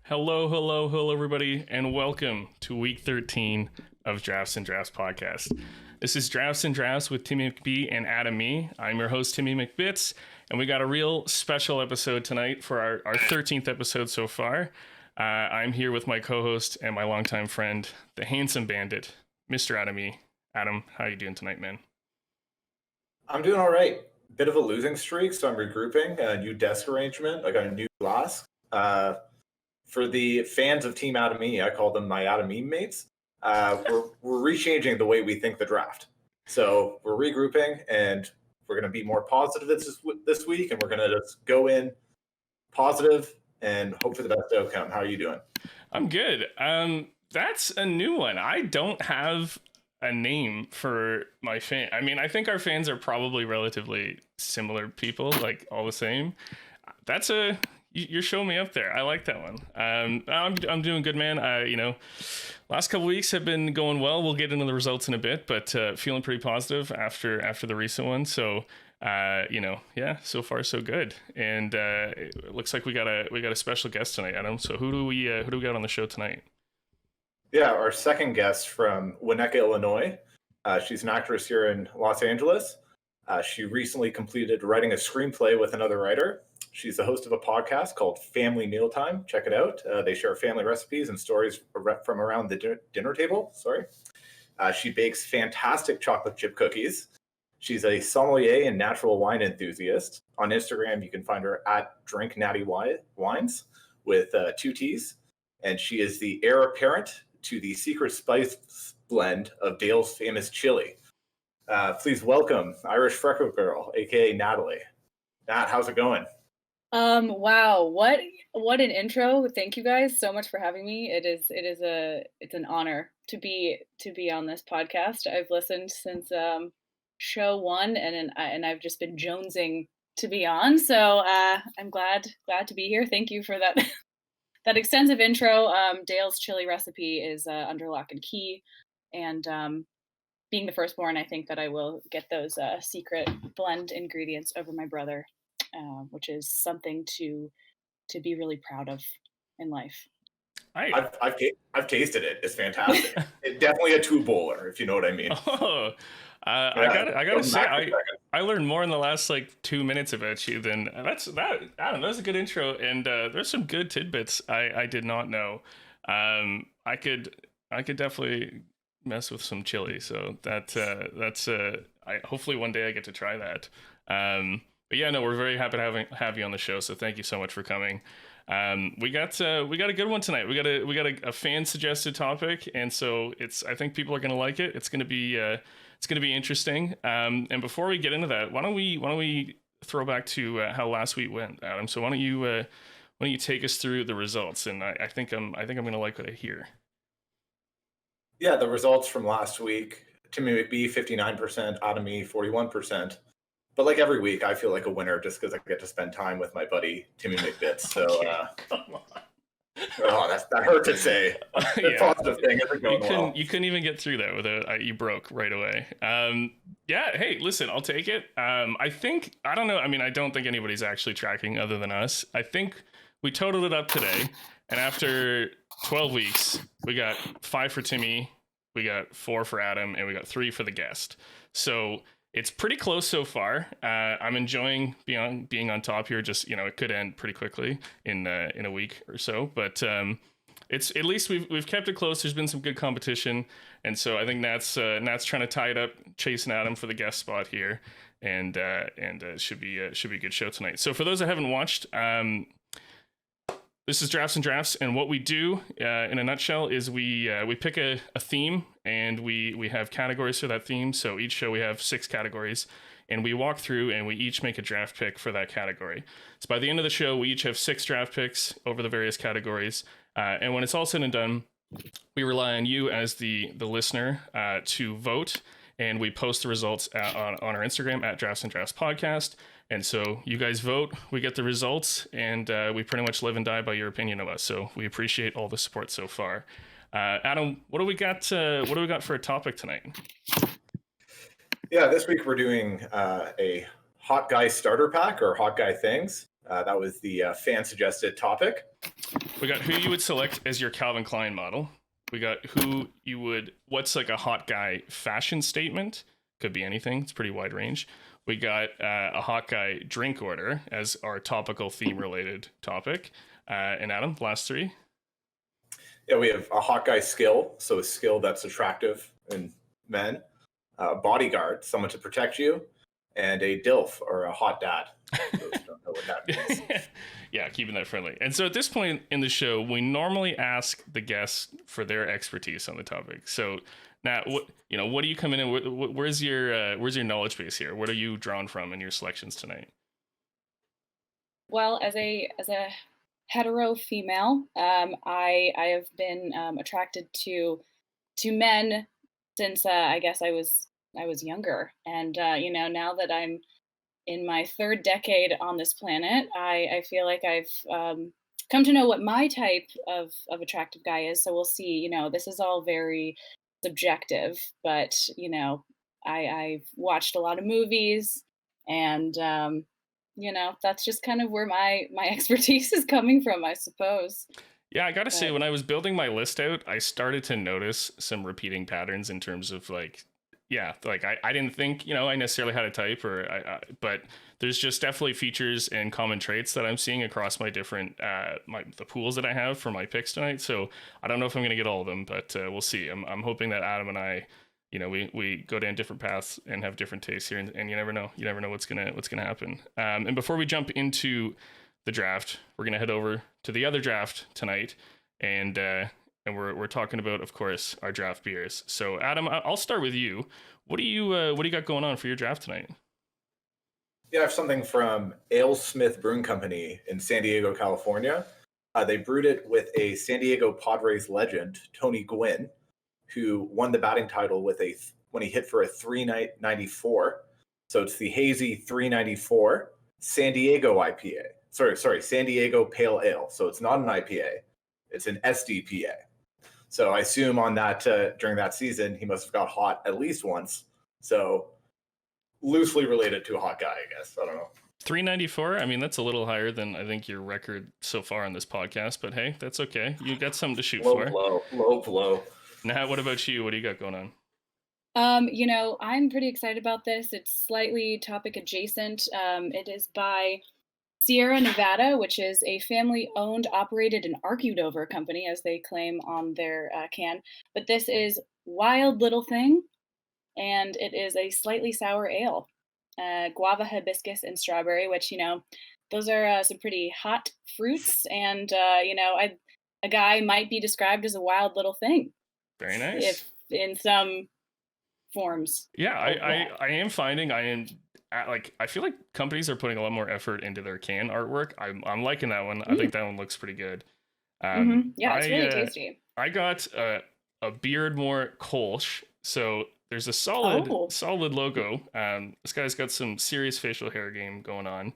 Hello, everybody, and welcome to week 13 of Drafts and Drafts podcast. This is Drafts and Drafts with Timmy McBee and Adam Me. I'm your host, Timmy McBits, and we got a real special episode tonight for our 13th episode so far. I'm here with my co-host and my longtime friend, the handsome bandit, Mr. Adam Me. Adam, how you doing tonight, man? I'm doing all right. Bit of a losing streak, so I'm regrouping. A new desk arrangement. I got a new glass. For the fans of Team Adam Me, I call them my Adam Me mates. We're rechanging the way we think the draft. So we're regrouping, and we're going to be more positive this week, and we're going to just go in positive and hope for the best outcome. How are you doing? I'm good. That's a new one. I don't have a name for my fan. I mean, I think our fans are probably relatively similar people, like all the same. You're showing me up there. I like that one. I'm doing good, man. Last couple weeks have been going well. We'll get into the results in a bit, but feeling pretty positive after the recent one. So, so far so good. And it looks like we got a special guest tonight, Adam. So who do we got on the show tonight? Yeah, our second guest from Winnetka, Illinois. She's an actress here in Los Angeles. She recently completed writing a screenplay with another writer. She's the host of a podcast called Family Mealtime. Check it out. They share family recipes and stories from around the dinner table. She bakes fantastic chocolate chip cookies. She's a sommelier and natural wine enthusiast. On Instagram, you can find her at Drink Natty Wines with 2 T's. And she is the heir apparent to the secret spice blend of Dale's famous chili. Please welcome Irish Frecklegirl, aka Natalie. Nat, how's it going? Wow, what an intro. Thank you guys so much for having me. It's an honor to be on this podcast. I've listened since show 1 and I've just been jonesing to be on. So I'm glad to be here. Thank you for that that extensive intro. Dale's chili recipe is under lock and key, and being the firstborn, I think that I will get those secret blend ingredients over my brother. Which is something to be really proud of in life. I've tasted it. It's fantastic. It's definitely a 2-bowler, if you know what I mean. I gotta say, I learned more in the last 2 minutes about you than Adam, that was a good intro, and there's some good tidbits I did not know. I could definitely mess with some chili, so that's hopefully one day I get to try that. But yeah, no, we're very happy to have you on the show. So thank you so much for coming. We got a good one tonight. We got a fan suggested topic, and so I think people are gonna like it. It's gonna be interesting. And before we get into that, why don't we throw back to how last week went, Adam? So why don't you take us through the results? And I think I'm gonna like what I hear. Yeah, the results from last week: Timmy McBee 59%, Adam Me 41%. But like every week, I feel like a winner just because I get to spend time with my buddy Timmy McBits. So, that hurt to say. The positive thing isn't going well. You couldn't even get through that you broke right away. Hey, listen, I'll take it. I don't know. I mean, I don't think anybody's actually tracking other than us. I think we totaled it up today, and after 12 weeks, we got 5 for Timmy, we got 4 for Adam, and we got 3 for the guest. So it's pretty close so far. I'm enjoying being on top here. Just, it could end pretty quickly in a week or so, but it's at least we've kept it close. There's been some good competition, and so I think Nat's trying to tie it up, chasing Adam for the guest spot here, and should be a good show tonight. So for those that haven't watched, this is Drafts and Drafts, and what we do in a nutshell is we pick a theme, and we have categories for that theme. So each show we have 6 categories, and we walk through and we each make a draft pick for that category. So by the end of the show, we each have 6 draft picks over the various categories, and when it's all said and done, we rely on you as the listener to vote, and we post the results on our Instagram at Drafts and Drafts Podcast. And so you guys vote, we get the results, and we pretty much live and die by your opinion of us. So we appreciate all the support so far. Adam, what do we got for a topic tonight? Yeah, this week we're doing a hot guy starter pack, or hot guy things. That was the fan-suggested topic. We got who you would select as your Calvin Klein model. We got what's like a hot guy fashion statement. Could be anything. It's pretty wide range. We got a hot guy drink order as our topical theme-related topic. And Adam, last three. Yeah, we have a hot guy skill, so a skill that's attractive in men. Bodyguard, someone to protect you. And a DILF, or a hot dad. Those don't know what that means. Yeah, keeping that friendly. And so at this point in the show, we normally ask the guests for their expertise on the topic. So now, what do you come in and where's your knowledge base here? What are you drawn from in your selections tonight? Well, as a hetero female, I have been attracted to men since I guess I was younger, and now that I'm in my third decade on this planet, I feel like I've come to know what my type of attractive guy is. So we'll see. This is all very subjective, but I've watched a lot of movies, and that's just kind of where my expertise is coming from, I suppose. Yeah, I gotta say, when I was building my list out, I started to notice some repeating patterns in terms of I didn't think I necessarily had a type, but there's just definitely features and common traits that I'm seeing across my different the pools that I have for my picks tonight. So I don't know if I'm gonna get all of them, but we'll see. I'm hoping that Adam and I, we go down different paths and have different tastes here, and you never know what's gonna happen. And before we jump into the draft, we're gonna head over to the other draft tonight, and we're talking about, of course, our draft beers. So Adam, I'll start with you. What do you got going on for your draft tonight? Yeah, I have something from AleSmith Brewing Company in San Diego, California. They brewed it with a San Diego Padres legend, Tony Gwynn, who won the batting title when he hit for a 394. So it's the hazy 394 San Diego IPA. Sorry, San Diego Pale Ale. So it's not an IPA, it's an SDPA. So I assume on that during that season, he must have got hot at least once. So loosely related to a hot guy, I guess. I don't know. 394. I mean, that's a little higher than I think your record so far on this podcast. But hey, that's okay. You got something to shoot for. Low blow. Now, what about you? What do you got going on? I'm pretty excited about this. It's slightly topic adjacent. It is by Sierra Nevada, which is a family-owned, operated, and argued over company, as they claim on their can. But this is Wild Little Thing, and it is a slightly sour ale. Guava, hibiscus, and strawberry, which, those are some pretty hot fruits. And, a guy might be described as a wild little thing. Very nice. If in some forms. Yeah, I am finding I feel like companies are putting a lot more effort into their can artwork. I'm liking that one. I think that one looks pretty good. Yeah, it's really tasty. I got a Beardmore Kolsch. So there's a solid logo. This guy's got some serious facial hair game going on.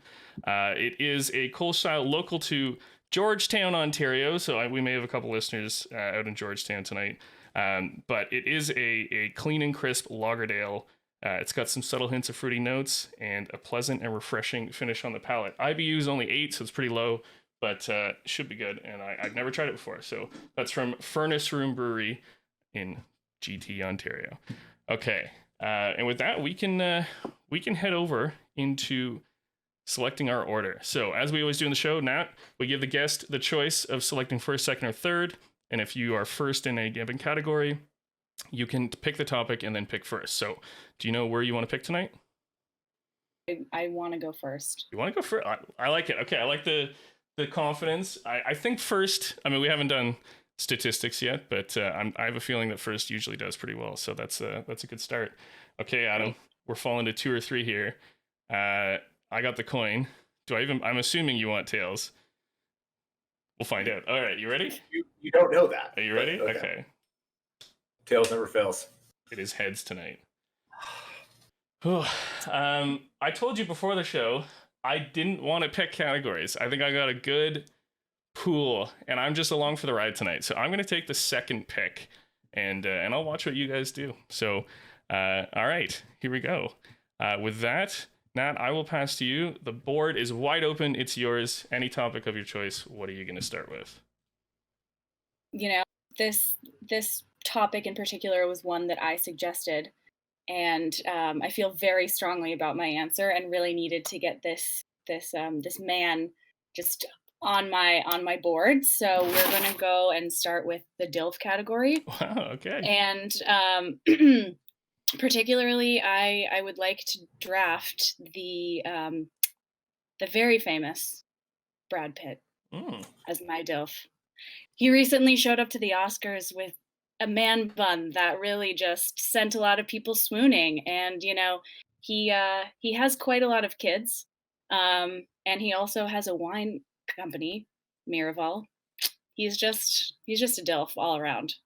It is a Kolsch style local to Georgetown, Ontario. So we may have a couple listeners out in Georgetown tonight. But it is a clean and crisp lagered ale. It's got some subtle hints of fruity notes and a pleasant and refreshing finish on the palate. IBU is only 8, so it's pretty low, but should be good. And I've never tried it before. So that's from Furnace Room Brewery in GT, Ontario. Okay, and with that, we can head over into selecting our order. So as we always do in the show, Nat, we give the guest the choice of selecting first, second, or third. And if you are first in a given category, you can pick the topic and then pick first. So do you know where you want to pick tonight? I want to go first. You want to go first? I like it. Okay, I like the confidence. I think first, I mean, we haven't done statistics yet, but I have a feeling that first usually does pretty well. So that's a good start. Okay, Adam, we're falling to 2 or 3 here. I got the coin. I'm assuming you want tails. We'll find out. All right, you ready? You don't know that. Are you ready? Okay. Tails never fails. It is heads tonight. I told you before the show, I didn't want to pick categories. I think I got a good pool, and I'm just along for the ride tonight. So I'm going to take the second pick, and I'll watch what you guys do. So, all right, here we go. With that, Nat, I will pass to you. The board is wide open. It's yours. Any topic of your choice. What are you going to start with? You know, this topic in particular was one that I suggested, and I feel very strongly about my answer, and really needed to get this man just on my board. So we're gonna go and start with the DILF category, Wow. Okay. and particularly, I would like to draft the very famous Brad Pitt as my DILF. He recently showed up to the Oscars with a man bun that really just sent a lot of people swooning. And he has quite a lot of kids, and he also has a wine company, Miraval. He's just a DILF all around.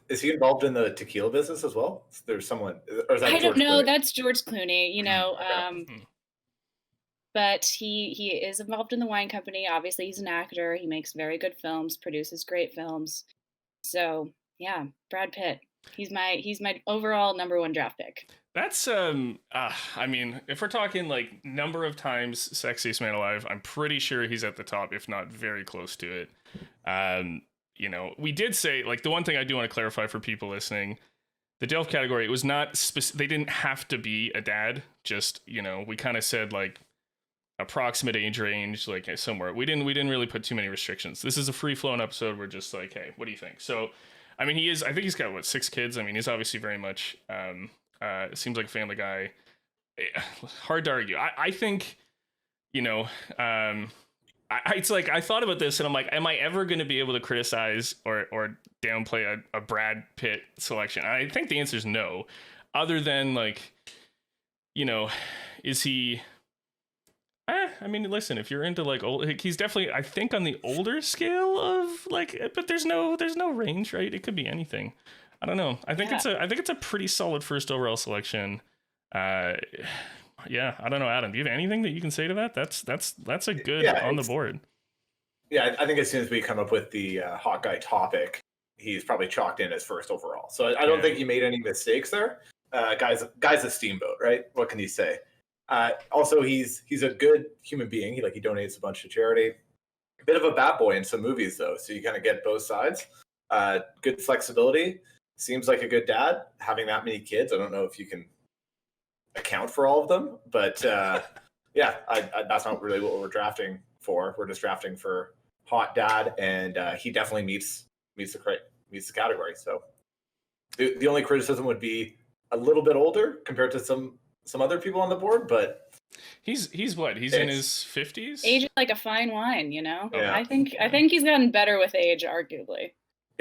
Is he involved in the tequila business as well? There's someone, or is that I George don't know. Clooney? That's George Clooney. But he is involved in the wine company. Obviously, he's an actor. He makes very good films, produces great films. So yeah, Brad Pitt. He's my overall number one draft pick. That's I mean, if we're talking like number of times sexiest man alive, I'm pretty sure he's at the top, if not very close to it. We did say, like, the one thing I do want to clarify for people listening, the DILF category, it was not they didn't have to be a dad. Just, we kind of said like approximate age range, like somewhere. We didn't really put too many restrictions. This is a free flowing episode. We're just like, hey, what do you think? So, I mean, I think he's got 6 kids. I mean, he's obviously very much seems like a family guy. Hard to argue. I think, it's like, I thought about this and I'm like, am I ever going to be able to criticize or downplay a Brad Pitt selection? I think the answer is no, other than like, is he, I mean, listen, if you're into like old, he's definitely, I think, on the older scale of like, but there's no range, right? It could be anything. I don't know. I think it's a pretty solid first overall selection. Yeah, I don't know, Adam. Do you have anything that you can say to that? That's a good on the board. Yeah, I think as soon as we come up with the hot guy topic, he's probably chalked in as first overall. So I don't think he made any mistakes there. Guy's a steamboat, right? What can you say? Also, he's a good human being. He donates a bunch to charity. A bit of a bat boy in some movies, though, so you kind of get both sides. Good flexibility. Seems like a good dad. Having that many kids, I don't know if you can account for all of them, but yeah, that's not really what we're drafting for. We're just drafting for hot dad, and he definitely meets the category. So the only criticism would be a little bit older compared to some other people on the board, but he's what? He's in his 50s. Age is like a fine wine, Yeah. I think he's gotten better with age, arguably.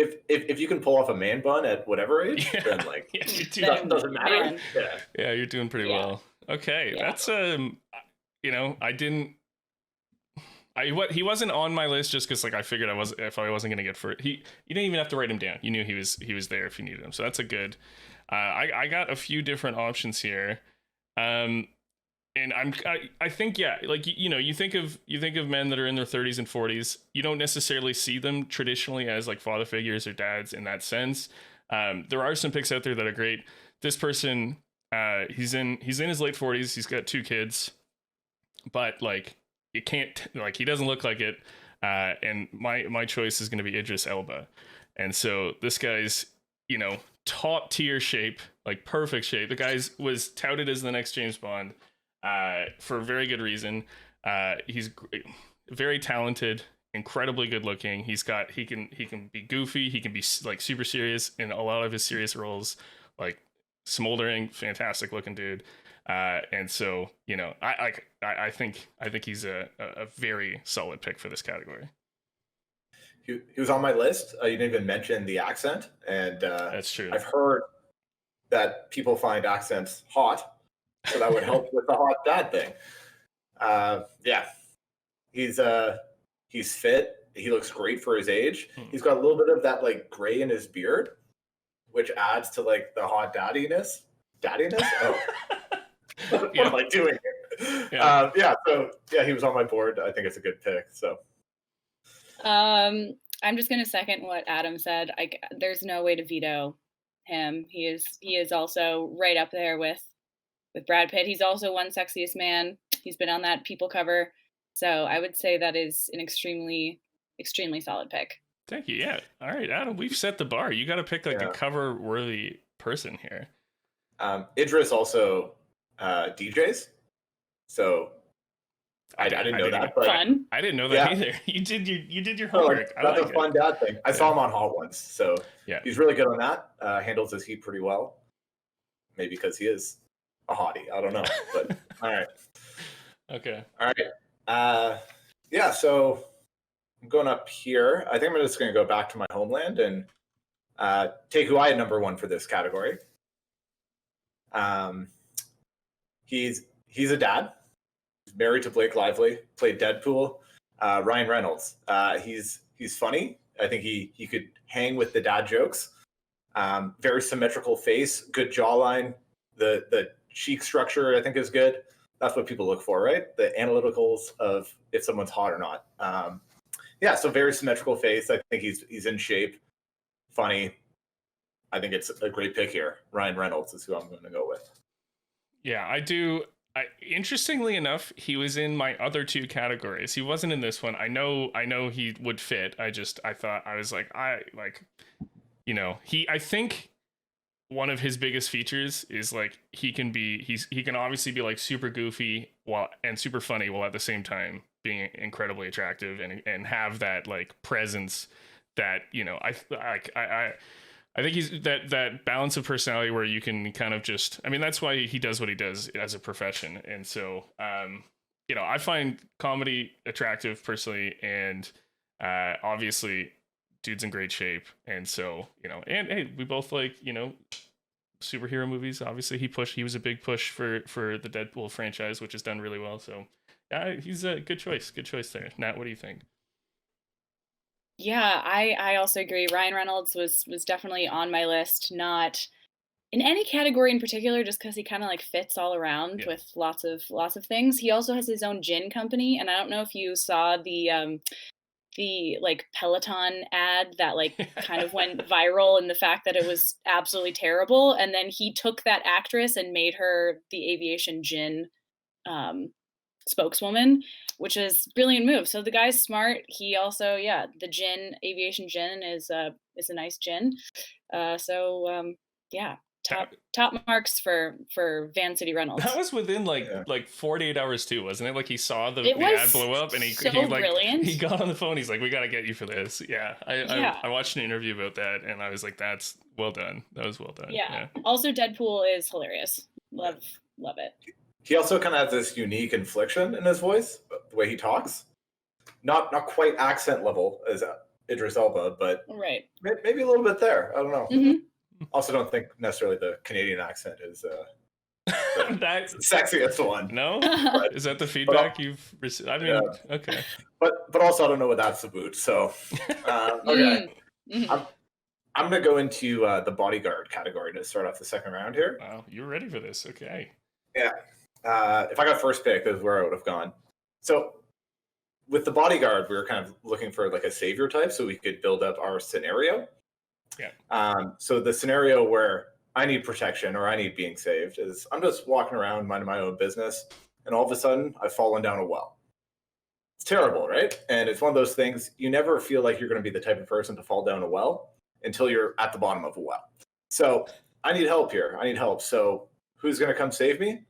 If you can pull off a man bun at whatever age, then like doesn't matter. Yeah, you're doing pretty well. Okay, that's he wasn't on my list just because like I figured if I wasn't gonna get for it. You didn't even have to write him down. You knew he was there if you needed him. So that's a good. I got a few different options here. And I think, like, you think of men that are in their 30s and 40s. You don't necessarily see them traditionally as like father figures or dads in that sense. There are some picks out there that are great. This person, he's in his late 40s. He's got 2 kids, but like you can't, like, he doesn't look like it. And my choice is going to be Idris Elba. And so this guy's, top tier shape, like perfect shape. The guy's was touted as the next James Bond. For a very good reason. He's very talented, incredibly good looking. He can be goofy. He can be like super serious in a lot of his serious roles, like smoldering, fantastic looking dude. And so, I think he's a very solid pick for this category. He was on my list. You didn't even mention the accent, and that's true. I've heard that people find accents hot. So that would help with the hot dad thing. Yeah, he's fit. He looks great for his age. He's got a little bit of that like gray in his beard, which adds to like the hot daddiness. Oh, what am I doing? Yeah. So yeah, he was on my board. I think it's a good pick. So, I'm just gonna second what Adam said. There's no way to veto him. He is also right up there with Brad Pitt. He's also One Sexiest Man. He's been on that People cover. So I would say that is an extremely, extremely solid pick. Thank you. Yeah. All right, Adam, we've set the bar. You got to pick like a cover-worthy person here. Idris also DJs. So I didn't know that. But fun. I didn't know that either. You did your homework. That's a fun dad thing. I saw him on Hot Ones, so he's really good on that. Handles his heat pretty well. Maybe because he is a hottie. I don't know. But all right. Okay. All right. So I'm going up here. I think I'm just going to go back to my homeland and take who I had number one for this category. He's a dad. He's married to Blake Lively. Played Deadpool. Ryan Reynolds. He's funny. I think he could hang with the dad jokes. Very symmetrical face, good jawline. The cheek structure I think is good. That's what people look for, right? The analyticals of if someone's hot or not. So very symmetrical face. I think he's in shape, funny. I think it's a great pick here. Ryan Reynolds is who I'm going to go with. Yeah, I do. Interestingly enough, he was in my other two categories. He wasn't in this one. I know he would fit. I think one of his biggest features is like he can obviously be like super goofy and super funny while at the same time being incredibly attractive and have that like presence that, I think he's that balance of personality where you can kind of that's why he does what he does as a profession. And so, I find comedy attractive personally, and obviously dude's in great shape. And so, and hey, we both like, superhero movies. Obviously he was a big push for the Deadpool franchise, which has done really well. So yeah, he's a good choice there. Nat, what do you think? Yeah, I also agree. Ryan Reynolds was definitely on my list, not in any category in particular, just because he kind of like fits all around with lots of things. He also has his own gin company, and I don't know if you saw the like Peloton ad that like kind of went viral, and the fact that it was absolutely terrible, and then he took that actress and made her the aviation gin spokeswoman, which is brilliant move. So the guy's smart. He also, the gin, aviation gin is a nice gin. Top marks for Van City Reynolds. That was within like 48 hours too, wasn't it? Like he saw the ad blow up, and he brilliant. He got on the phone. He's like, "We got to get you for this." Yeah, I watched an interview about that, and I was like, "That's well done. That was well done." Yeah. Also, Deadpool is hilarious. Love it. He also kind of has this unique inflection in his voice, the way he talks. Not quite accent level as Idris Elba, but maybe a little bit there. I don't know. Mm-hmm. Also, don't think necessarily the Canadian accent is that's the sexiest one. No, is that the feedback you've received? I mean, okay. But also, I don't know what that's about. So, okay, I'm gonna go into the bodyguard category to start off the second round here. Wow, you're ready for this? Okay. Yeah. If I got first pick, this is where I would have gone. So with the bodyguard, we were kind of looking for like a savior type so we could build up our scenario. Yeah. So the scenario where I need protection or I need being saved is I'm just walking around minding my own business, and all of a sudden I've fallen down a well. It's terrible, right? And it's one of those things you never feel like you're going to be the type of person to fall down a well until you're at the bottom of a well. So I need help here. So who's going to come save me?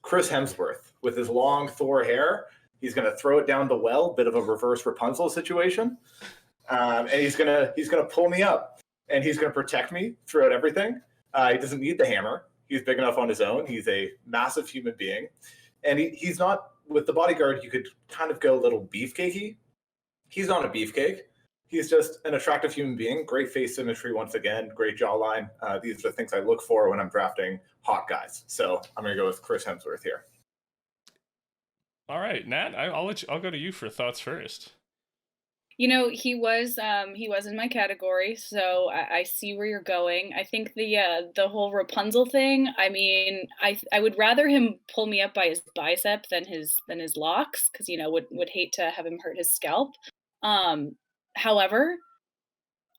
Chris Hemsworth with his long Thor hair. He's going to throw it down the well, bit of a reverse Rapunzel situation. And he's going to pull me up, and he's going to protect me throughout everything. He doesn't need the hammer. He's big enough on his own. He's a massive human being. And he's not, with the bodyguard, you could kind of go a little beefcakey. He's not a beefcake. He's just an attractive human being. Great face symmetry once again. Great jawline. These are the things I look for when I'm drafting hot guys. So I'm going to go with Chris Hemsworth here. All right, Nat, I'll go to you for thoughts first. He was in my category, so I see where you're going. I think the whole Rapunzel thing. I mean, I would rather him pull me up by his bicep than his locks, because would hate to have him hurt his scalp. However,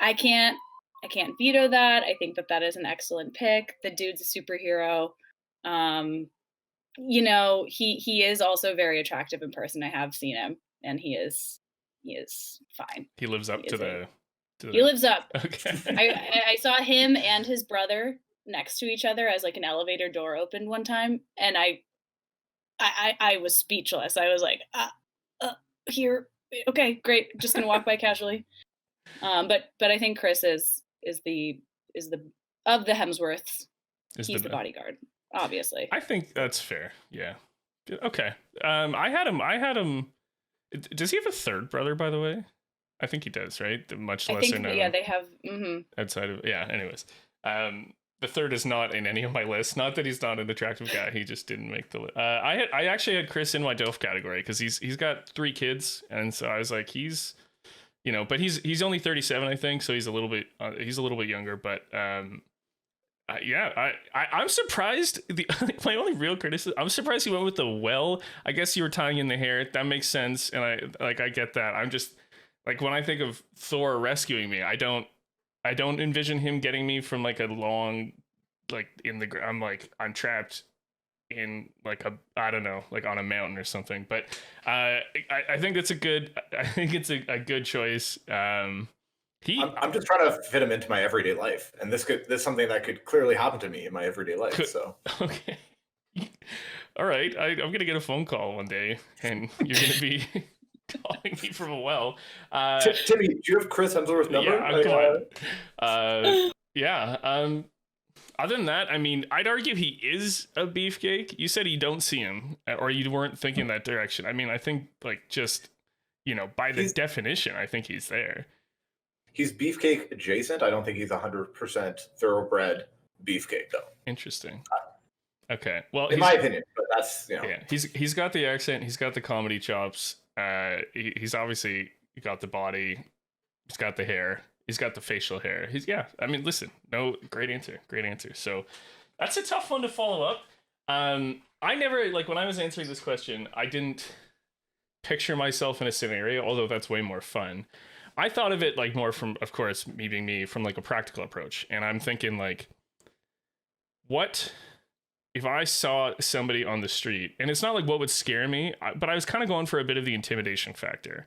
I can't veto that. I think that is an excellent pick. The dude's a superhero. you know, he is also very attractive in person. I have seen him, and he is fine. He lives up He lives up. Okay. I saw him and his brother next to each other as like an elevator door opened one time, and I was speechless. I was like, here, okay, great, just gonna walk by casually. But I think Chris is the of the Hemsworths. He's the bodyguard, obviously. I think that's fair. Yeah. Okay. I had him. Does he have a third brother, by the way? I think he does, right? The much lesser known. Yeah, they have. Outside of anyways, the third is not in any of my lists. Not that he's not an attractive guy. He just didn't make the list. I actually had Chris in my DOF category because he's got 3 kids, and so I was like, he's, you know, but he's only 37, I think, so he's a little bit younger, but yeah, I'm surprised. My only real criticism, I'm surprised he went with the well. I guess you were tying in the hair. That makes sense, and I get that. I'm just like, when I think of Thor rescuing me, I don't envision him getting me from like a long, like in the I'm trapped in like I don't know, like on a mountain or something. But I think it's a good choice. I'm just trying to fit him into my everyday life, and this is something that could clearly happen to me in my everyday life. So okay, all right, I'm gonna get a phone call one day, and you're gonna be calling me from a well. Timmy, do you have Chris Hemsworth's number? Yeah, other than that, I mean, I'd argue he is a beefcake. You said you don't see him, or you weren't thinking that direction. I mean, I think like just, you know, by the definition, I think he's there. He's beefcake adjacent. I don't think he's 100% thoroughbred beefcake, though. Interesting. Okay, well, in my opinion, but that's, you know. Yeah, he's got the accent. He's got the comedy chops. He's obviously got the body. He's got the hair. He's got the facial hair. I mean, listen, no, great answer. So that's a tough one to follow up. I never, like, when I was answering this question, I didn't picture myself in a scenario, although that's way more fun. I thought of it like more from, of course, me being me, from like a practical approach. And I'm thinking like, what if I saw somebody on the street, and it's not like what would scare me, but I was kind of going for a bit of the intimidation factor.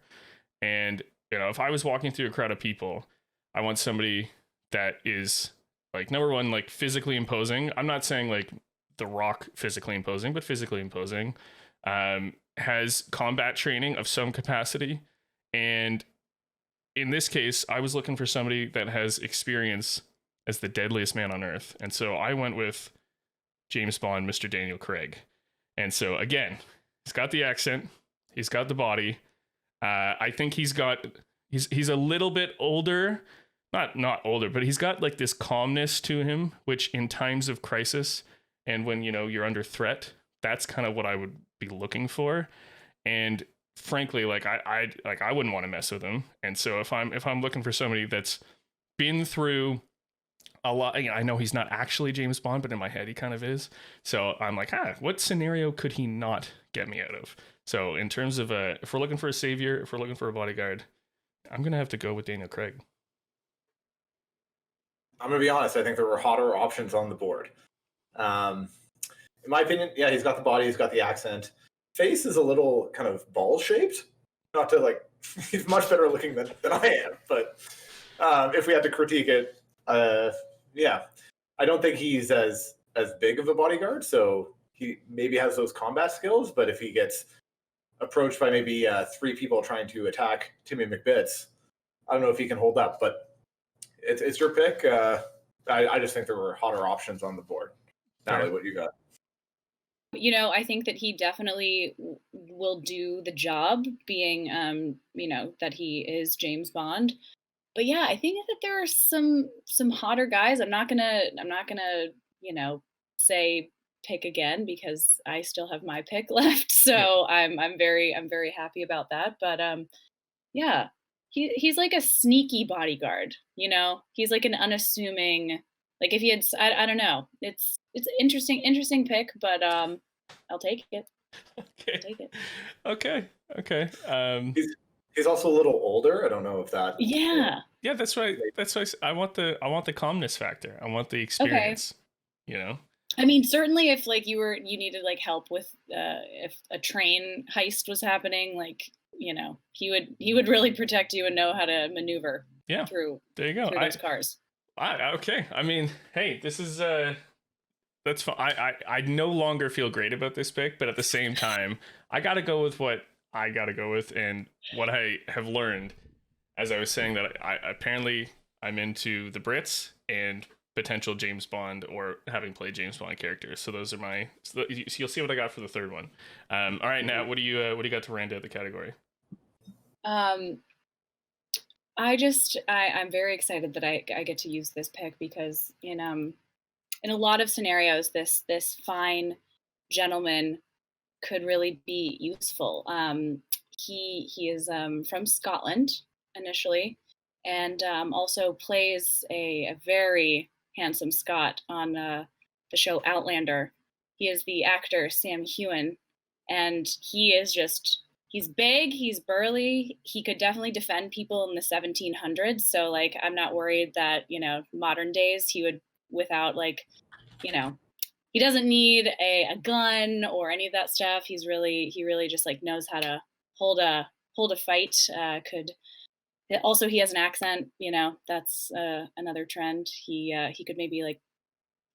And, you know, if I was walking through a crowd of people, I want somebody that is like, number one, like physically imposing. I'm not saying like The Rock physically imposing, but physically imposing, has combat training of some capacity. And in this case, I was looking for somebody that has experience as the deadliest man on earth. And so I went with James Bond, Mr. Daniel Craig. And so again, he's got the accent, he's got the body. I think he's a little bit older, not older, but he's got like this calmness to him, which in times of crisis and when, you know, you're under threat, that's kind of what I would be looking for. And frankly, like I wouldn't want to mess with him. And so if I'm looking for somebody that's been through a lot, you know, I know he's not actually James Bond, but in my head he kind of is. So I'm like, what scenario could he not get me out of? So in terms of if we're looking for a savior, if we're looking for a bodyguard, I'm gonna have to go with Daniel Craig. I'm gonna be honest. I think there were hotter options on the board. In my opinion, yeah, he's got the body, he's got the accent. Face is a little kind of ball shaped. Not to like, he's much better looking than I am. But if we had to critique it, yeah, I don't think he's as big of a bodyguard. So he maybe has those combat skills. But if he gets approached by maybe 3 people trying to attack Timmy McBits, I don't know if he can hold up. But it's your pick. I just think there were hotter options on the board. Natalie, what you got? You know, I think that he definitely will do the job, being, you know, that he is James Bond. But yeah, I think that there are some hotter guys. I'm not gonna, you know, say pick again because I still have my pick left. So I'm very happy about that. But yeah, he's like a sneaky bodyguard. You know, he's like an unassuming. Like if he had, I don't know. It's an interesting pick, but I'll take it. Okay. I'll take it. Okay. He's also a little older. I don't know if that. Yeah. Yeah, that's right. That's why I want the calmness factor. I want the experience. Okay. You know. I mean, certainly if like you needed like help with if a train heist was happening, like, you know, he would really protect you and know how to maneuver through there you go. through those cars. Okay. I mean, hey, this is that's fine. I no longer feel great about this pick, but at the same time, I got to go with what I got to go with and what I have learned. As I was saying, that I'm into the Brits and potential James Bond or having played James Bond characters. So those are my. So you'll see what I got for the third one. All right, Nat, what do you got to round out the category? I'm very excited that I get to use this pick because in a lot of scenarios, this fine gentleman could really be useful. He is from Scotland initially, and also plays a very handsome Scot on the show Outlander. He is the actor Sam Heughan, and he's big, he's burly, he could definitely defend people in the 1700s. So like, I'm not worried that, you know, modern days he would, without like, you know, he doesn't need a gun or any of that stuff. He really just like knows how to hold a fight. Also, he has an accent, you know, that's another trend. He could maybe like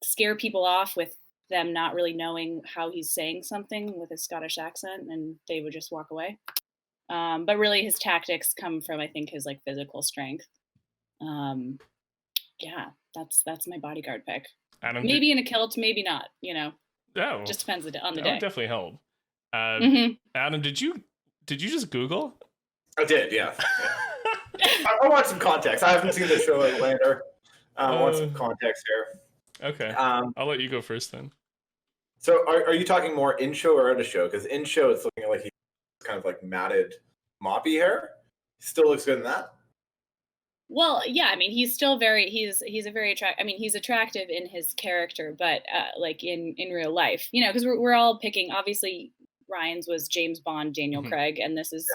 scare people off with them not really knowing how he's saying something with his Scottish accent, and they would just walk away. But really his tactics come from, I think, his like physical strength. Yeah, that's my bodyguard pick. Adam, maybe in a kilt, maybe not, you know. Oh, just depends on the day. That would definitely help. Adam, did you just Google? I did, yeah. I want some context. I haven't seen the show Outlander. I want some context here. Okay. I'll let you go first then. So are you talking more in show or out of show? Because in show it's looking like he's kind of like matted, moppy hair. Still looks good in that. Well, yeah, I mean, he's still he's a very attractive. I mean, he's attractive in his character, but like in real life, you know, because we're all picking. Obviously, Ryan's was James Bond, Daniel Craig, and this is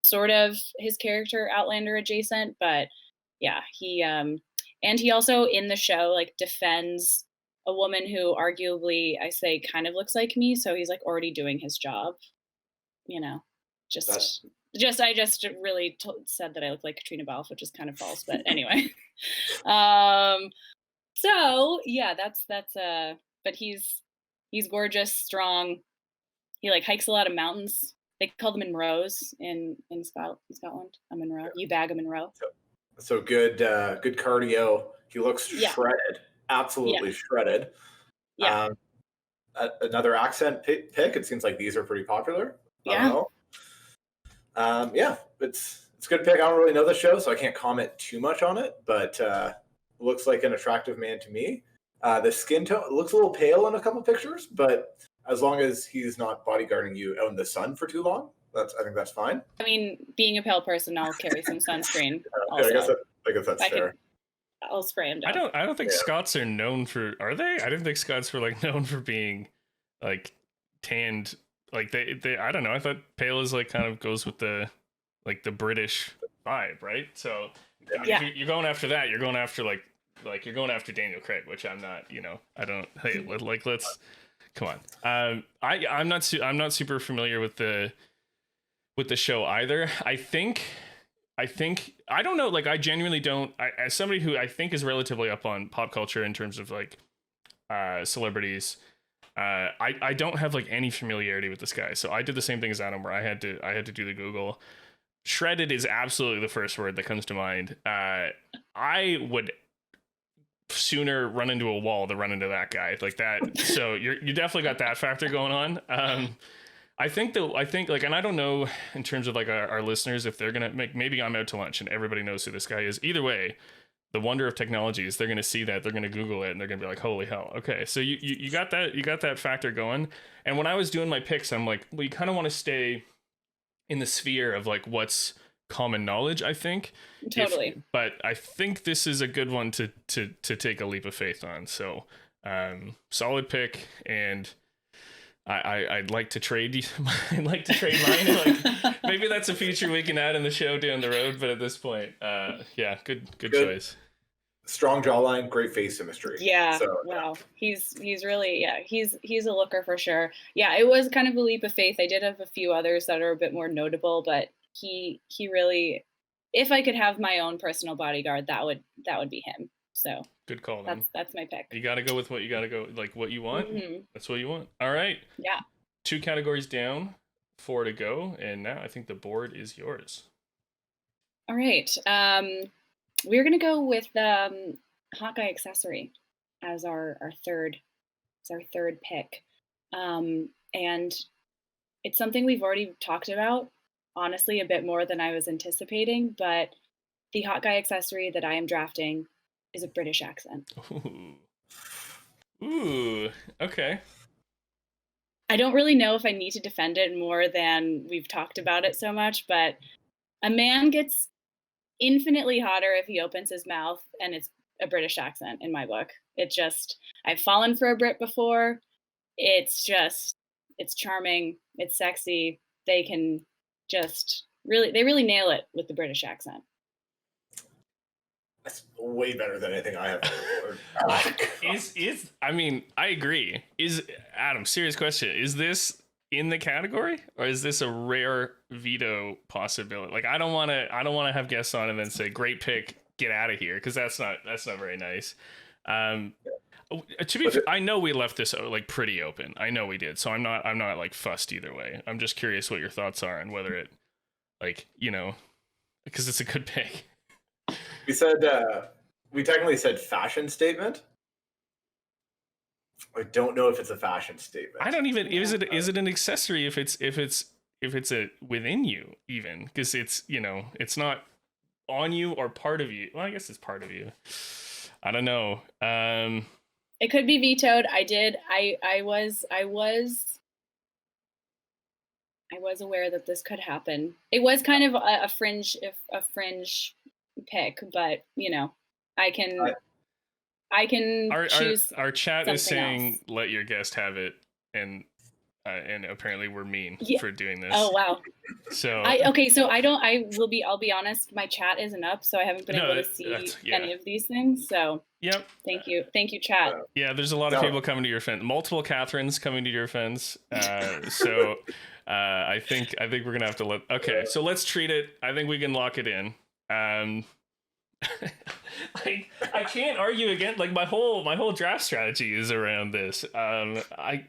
sort of his character, Outlander adjacent. But yeah, and he also in the show like defends a woman who arguably, I say, kind of looks like me. So he's like already doing his job, you know. I just really said that I look like Katrina Balfe, which is kind of false, but anyway. So yeah, that's but he's gorgeous, strong. He like hikes a lot of mountains. They call them Munros in Scotland. A Munro. You bag a Munro. So good cardio. He looks shredded, absolutely shredded. Yeah. Another accent pick. It seems like these are pretty popular. Yeah. It's a good pick. I don't really know the show, so I can't comment too much on it, but looks like an attractive man to me. The skin tone looks a little pale in a couple pictures, but as long as he's not bodyguarding you out in the sun for too long, I think that's fine. I mean, being a pale person, I'll carry some sunscreen. I guess that's fair. I'll spray him down. I don't think Scots are known for. Are they? I didn't think Scots were like known for being like tanned. Like they I don't know. I thought pale is like kind of goes with the like the British vibe, right? So you're going after that. You're going after like you're going after Daniel Craig, which I'm not. You know, I don't. Hey, like let's come on. I'm not super familiar with the show either. I think I don't know. Like I genuinely don't. As somebody who I think is relatively up on pop culture in terms of like celebrities. I don't have like any familiarity with this guy, so I did the same thing as Adam, where I had to do the Google. Shredded is absolutely the first word that comes to mind. I would sooner run into a wall than run into that guy like that. So you definitely got that factor going on. I think like, and I don't know in terms of like our listeners if they're gonna maybe I'm out to lunch and everybody knows who this guy is. Either way. The wonder of technology is they're going to see that, they're going to Google it, and they're going to be like, holy hell. Okay, so you got that factor going. And when I was doing my picks, I'm like, well, you kind of want to stay in the sphere of like what's common knowledge, I think. Totally. But I think this is a good one to take a leap of faith on. So solid pick, and I'd like to trade mine. Like, maybe that's a feature we can add in the show down the road. But at this point, good choice. strong jawline, great face symmetry. Yeah. So, wow. He's really, he's a looker for sure. Yeah, it was kind of a leap of faith. I did have a few others that are a bit more notable, but he really, if I could have my own personal bodyguard, that would be him. So good call, then. That's my pick. You got to go with what you got to go, like what you want. Mm-hmm. That's what you want. All right. Yeah. 2 categories down, 4 to go, and now I think the board is yours. All right. We're gonna go with hot guy accessory as our third pick, and it's something we've already talked about, honestly, a bit more than I was anticipating. But the hot guy accessory that I am drafting is a British accent. Ooh. Okay. I don't really know if I need to defend it more than we've talked about it so much, but a man gets infinitely hotter if he opens his mouth and it's a British accent in my book. I've fallen for a Brit before. It's charming, it's sexy. They can just they really nail it with the British accent. That's way better than anything I have heard. I mean, I agree. Adam, serious question. Is this in the category, or is this a rare veto possibility? Like, I don't want to have guests on and then say, "Great pick, get out of here," because that's not very nice. To be fair, I know we left this like pretty open. I know we did, so I'm not like fussed either way. I'm just curious what your thoughts are and whether it, like, you know, because it's a good pick. We said we technically said fashion statement. I don't know if it's a fashion statement. I don't even is it an accessory if it's a within you, even, because it's, you know, it's not on you or part of you. Well, I guess it's part of you. I don't know. It could be vetoed. I was aware that this could happen. It was kind of a fringe pick, but you know, I can choose. Our chat is saying else. Let your guest have it, and apparently we're mean for doing this. Oh wow. So I'll be honest, my chat isn't up, so I haven't been able to see any of these things. So yep. Thank you, chat. Yeah, there's a lot of people coming to your fence. Multiple Catherines coming to your fence. So I think we're gonna have to okay, so let's treat it. I think we can lock it in. I can't argue again. Like, my whole draft strategy is around this. I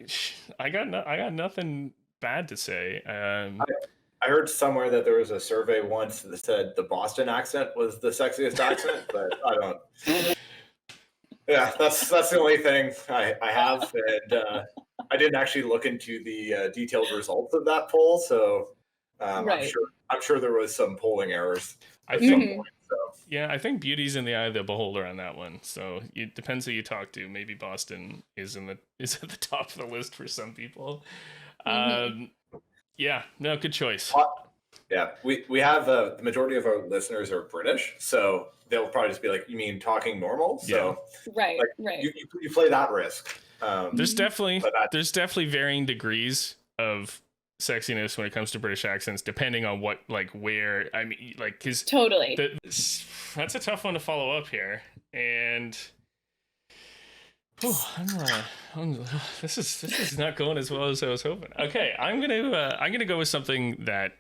got nothing bad to say. I heard somewhere that there was a survey once that said the Boston accent was the sexiest accent, but I don't. Yeah, that's the only thing I have, and I didn't actually look into the detailed results of that poll, so right. I'm sure there was some polling errors at some point. So. Yeah, I think beauty's in the eye of the beholder on that one. So it depends who you talk to. Maybe Boston is at the top of the list for some people. Yeah, no, good choice. Yeah, we have the majority of our listeners are British, so they'll probably just be like, "You mean talking normal?" So right. You play that risk. There's definitely varying degrees of sexiness when it comes to British accents, depending on what, like, where. I mean, like, because totally that's a tough one to follow up here, and this is not going as well as I was hoping. Okay, I'm gonna go with something that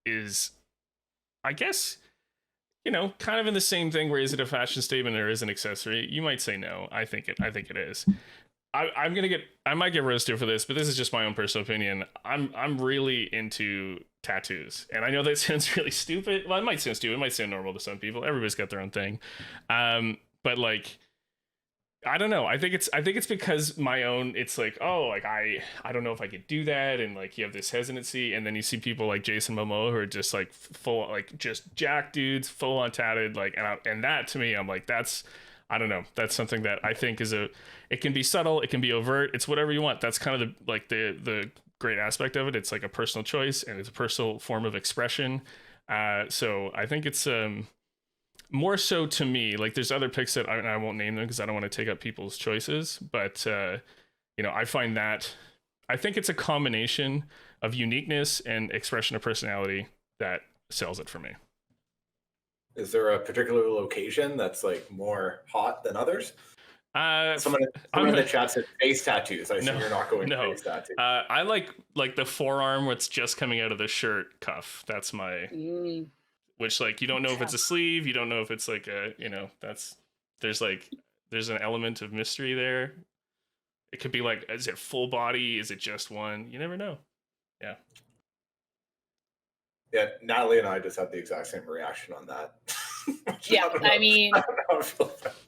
is, I guess, you know, kind of in the same thing. Where is it a fashion statement or is it an accessory? You might say no. I think it is. I might get roasted for this, but this is just my own personal opinion. I'm really into tattoos, and I know that sounds really stupid. Well, it might sound stupid. It might sound normal to some people. Everybody's got their own thing. But like, I don't know. I think it's because my own. It's like, oh, like I don't know if I could do that, and like you have this hesitancy, and then you see people like Jason Momoa who are just like full, like just jack dudes, full on tatted, like, and that to me, I'm like, I don't know. That's something that I think it can be subtle, it can be overt, it's whatever you want. That's kind of the great aspect of it. It's like a personal choice, and it's a personal form of expression. So I think it's more so to me. Like, there's other picks that I won't name them because I don't want to take up people's choices. But you know, I think it's a combination of uniqueness and expression of personality that sells it for me. Is there a particular location that's like more hot than others? Someone in the chat said face tattoos. I assume you're not going face tattoos. I like the forearm what's just coming out of the shirt cuff. That's my which like you don't know if it's a sleeve, you don't know if it's like a there's an element of mystery there. It could be like, is it full body? Is it just one? You never know. Yeah. Yeah, Natalie and I just had the exact same reaction on that. Yeah, I mean,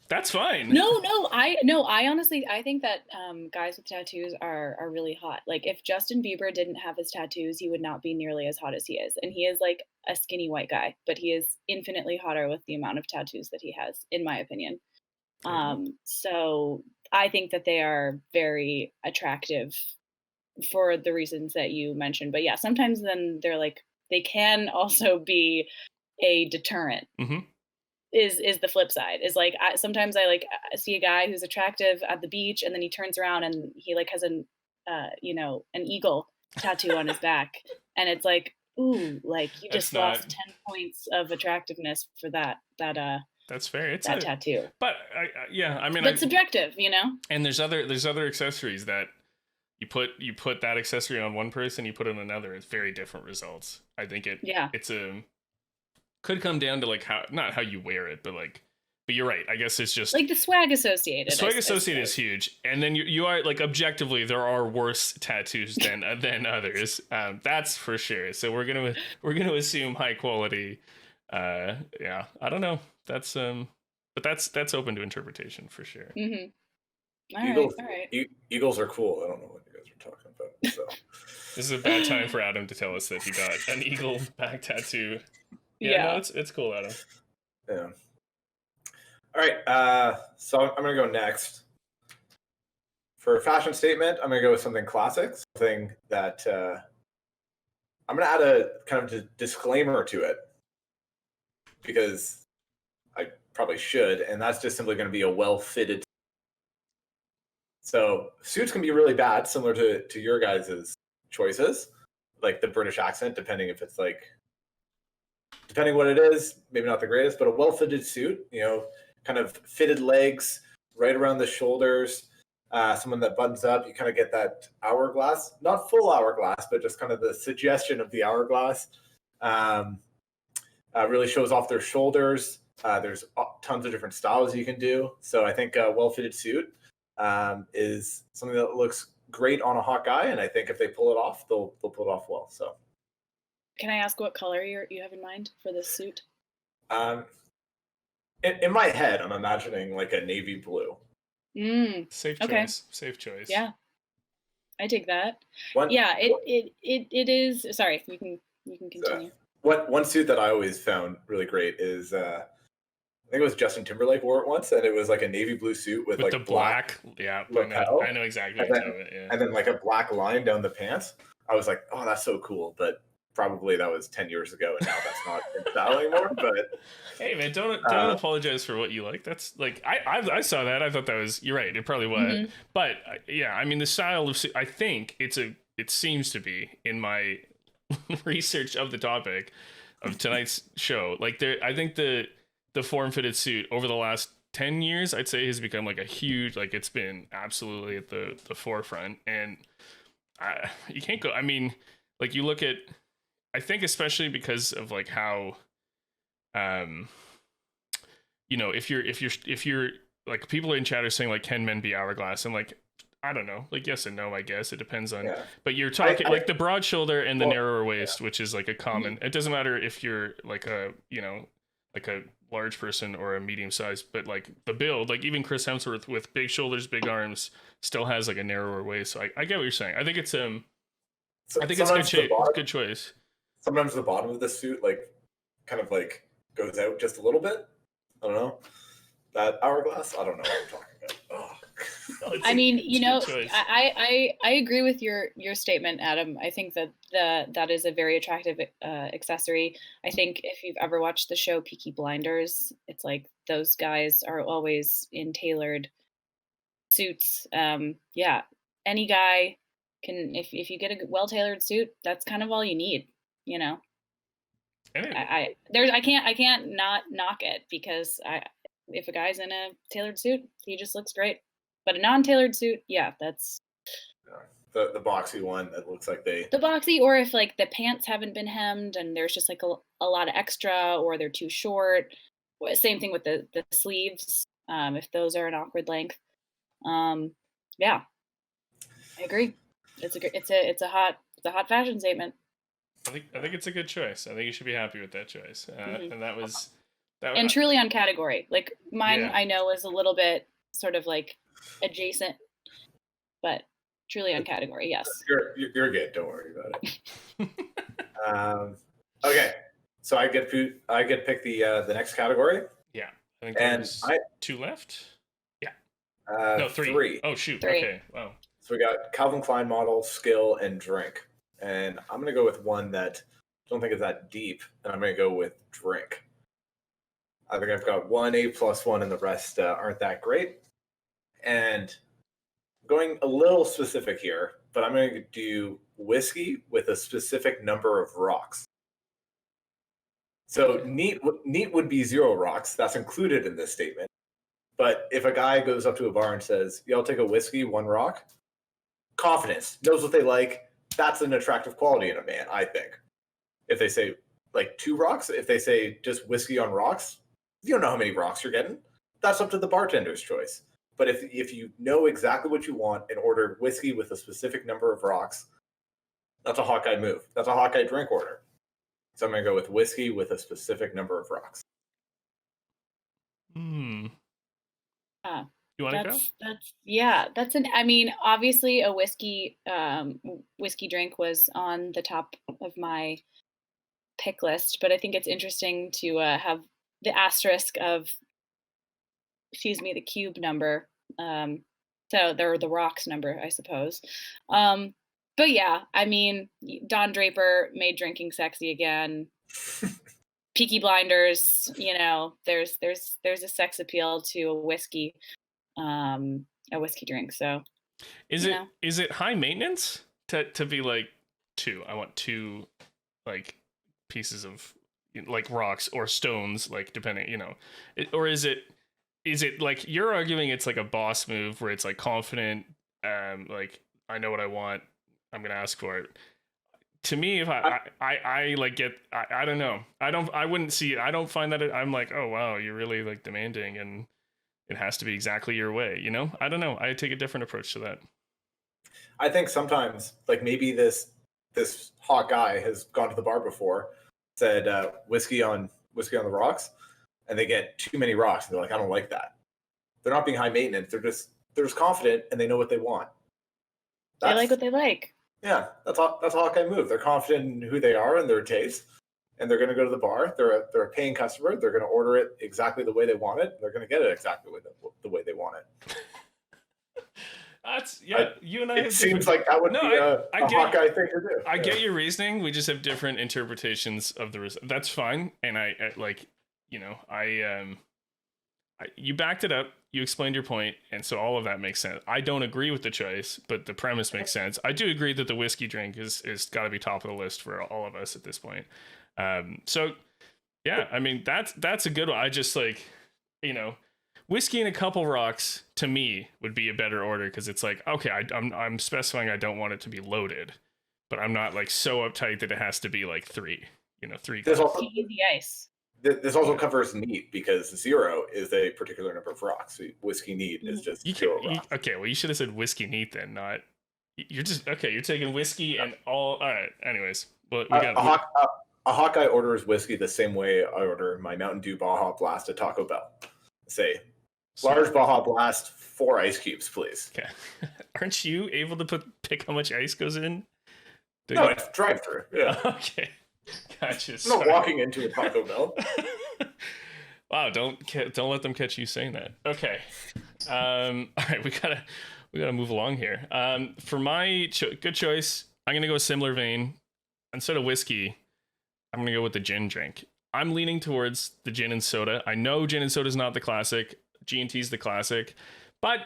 that's fine. No, I honestly, I think that guys with tattoos are really hot. Like if Justin Bieber didn't have his tattoos, he would not be nearly as hot as he is. And he is like a skinny white guy, but he is infinitely hotter with the amount of tattoos that he has, in my opinion. So I think that they are very attractive for the reasons that you mentioned. But yeah, sometimes then they're like, they can also be a deterrent. Is the flip side. Is like sometimes I like see a guy who's attractive at the beach, and then he turns around and he like has an eagle tattoo on his back, and it's like, ooh, like you just lost 10 points of attractiveness for that. That's fair. It's that tattoo. But I mean, but subjective, you know. And there's other accessories that you put that accessory on one person, you put it on another. It's very different results. I think it's could come down to like not how you wear it, but you're right. I guess it's just like the swag associated. Swag associated is huge, and then you are like objectively there are worse tattoos than others. That's for sure. So we're gonna assume high quality. I don't know. That's but that's open to interpretation for sure. All right. Eagles are cool. I don't know what you guys are talking about. So this is a bad time for Adam to tell us that he got an eagle back tattoo. Yeah. No, it's cool, Adam. Yeah. All right. So I'm gonna go next. For a fashion statement, I'm gonna go with something classic, something that I'm gonna add a kind of disclaimer to it because I probably should, and that's just simply going to be a well-fitted. So suits can be really bad, similar to your guys' choices, like the British accent, depending what it is, maybe not the greatest, but a well-fitted suit, kind of fitted legs right around the shoulders, someone that buttons up, you kind of get that hourglass, not full hourglass, but just kind of the suggestion of the hourglass. Really shows off their shoulders. There's tons of different styles you can do. So I think a well-fitted suit is something that looks great on a hot guy, and I think if they pull it off, they'll pull it off well. So, can I ask what color you have in mind for this suit? In my head, I'm imagining like a navy blue. Safe choice. Safe choice. Yeah, I dig that. It is. Sorry, you can continue. One suit that I always found really great is I think it was Justin Timberlake wore it once, and it was like a navy blue suit with like the black lapel. I know exactly what you're talking about. Yeah. And then like a black line down the pants. I was like, oh, that's so cool, but probably that was 10 years ago, and now that's not in style anymore. But hey, man, don't apologize for what you like. That's like I saw that. I thought that was, you're right. It probably was, but yeah, I mean the style of I think it seems to be in my research of the topic of tonight's show. Like I think the form fitted suit over the last 10 years, I'd say has become like a huge, like it's been absolutely at the forefront, and you can't go. I mean, like you look at. I think especially because of like how, if you're like people in chat are saying like, can men be hourglass? And like, I don't know, like yes and no, I guess it depends on, but you're talking like the broad shoulder and the narrower waist, which is like a common, it doesn't matter if you're like a large person or a medium size, but like the build, like even Chris Hemsworth with big shoulders, big arms still has like a narrower waist. So I get what you're saying. I think it's, I think it's a good choice. Sometimes the bottom of the suit like kind of like goes out just a little bit. I don't know. That hourglass, I don't know what I'm talking about. Oh. I mean, I agree with your statement, Adam. I think that is a very attractive accessory. I think if you've ever watched the show Peaky Blinders, it's like those guys are always in tailored suits. Any guy can, if you get a well-tailored suit, that's kind of all you need. I can't not knock it, because if a guy's in a tailored suit, he just looks great. But a non-tailored suit, yeah, that's the boxy one that looks like they the boxy, or if like the pants haven't been hemmed and there's just like a lot of extra, or they're too short. Same thing with the sleeves, if those are an awkward length. Yeah, I agree. It's a hot fashion statement. I think it's a good choice. I think you should be happy with that choice. And that was and truly on category. Like mine, Yeah. I know is a little bit sort of like adjacent, but truly on category. Yes. You're good. Don't worry about it. Okay, so I get to pick the next category. Yeah, I think there's two left. Yeah. No, three. Oh shoot. Three. Okay. Wow. So we got Calvin Klein model, skill, and drink. And I'm going to go with one that I don't think is that deep, and I'm going to go with drink. I think I've got one A+1, and the rest aren't that great. And going a little specific here, but I'm going to do whiskey with a specific number of rocks. So neat would be 0 rocks. That's included in this statement. But if a guy goes up to a bar and says, "Yeah, I'll take a whiskey, 1 rock," confidence, knows what they like. That's an attractive quality in a man, I think. If they say like 2 rocks, if they say just whiskey on rocks, you don't know how many rocks you're getting. That's up to the bartender's choice. But if you know exactly what you want and order whiskey with a specific number of rocks, that's a hot guy move. That's a hot guy drink order. So I'm going to go with whiskey with a specific number of rocks. You want to go? I mean, obviously a whiskey drink was on the top of my pick list, but I think it's interesting to have the asterisk of, the cube number. So they're the rocks number, I suppose. But yeah, I mean, Don Draper made drinking sexy again. Peaky Blinders, there's a sex appeal to a whiskey drink. So is it high maintenance to be like 2? I want 2 like pieces of like rocks or stones, like depending, or is it like you're arguing it's like a boss move where it's like confident, like I know what I want, I'm gonna ask for it. To me, if I like get, I don't know, I don't find that I'm like, oh wow, you're really like demanding and it has to be exactly your way, I don't know, I take a different approach to that. I think sometimes like maybe this hot guy has gone to the bar before, said whiskey on the rocks, and they get too many rocks and they're like, I don't like that. They're not being high maintenance, they're just confident and they know what they want. They like what they like. Yeah, that's a hot guy move. They're confident in who they are and their taste, and they're going to go to the bar. They're a paying customer. They're going to order it exactly the way they want it. They're going to get it exactly the way they want it. That's you and I. It seems like that would be a hot guy thing to do. I get your reasoning. We just have different interpretations of the. That's fine, and I like, you backed it up. You explained your point, and so all of that makes sense. I don't agree with the choice, but the premise makes sense. I do agree that the whiskey drink is got to be top of the list for all of us at this point. So yeah, I mean that's a good one. I just like, whiskey and a couple rocks to me would be a better order, because it's like, okay, I'm specifying I don't want it to be loaded, but I'm not like so uptight that it has to be like 3. 3. Easy ice. This also covers neat, because 0 is a particular number of rocks. So whiskey neat is just 0 rocks. Okay, well, you should have said whiskey neat then, not. You're just okay. You're taking whiskey and all. All right. Anyways, but a hot guy orders whiskey the same way I order my Mountain Dew Baja Blast at Taco Bell. Say, large Baja Blast, 4 ice cubes, please. Okay. Aren't you able to pick how much ice goes in? No, it's drive-through. Yeah. Okay. Gotcha. I'm not walking into a Taco Bell. Wow, don't let them catch you saying that. Okay. All right, we gotta move along here. For my good choice, I'm gonna go a similar vein. Instead of whiskey, I'm gonna go with the gin drink. I'm leaning towards the gin and soda. I know gin and soda is not the classic. G&T is the classic, But,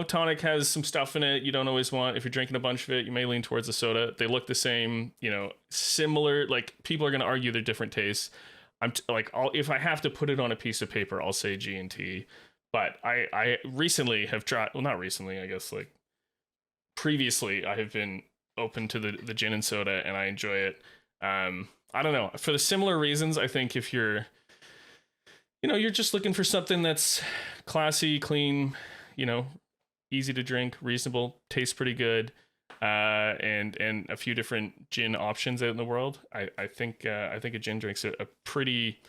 tonic has some stuff in it you don't always want. If you're drinking a bunch of it, you may lean towards the soda. They look the same, similar. Like, people are going to argue they're different tastes. If I have to put it on a piece of paper, I'll say G&T. But I recently have tried, well, not recently, I guess, like, previously, I have been open to the gin and soda, and I enjoy it. I don't know. For the similar reasons, I think if you're, you're just looking for something that's classy, clean, easy to drink, reasonable, tastes pretty good, and a few different gin options out in the world. I think a gin drink's a pretty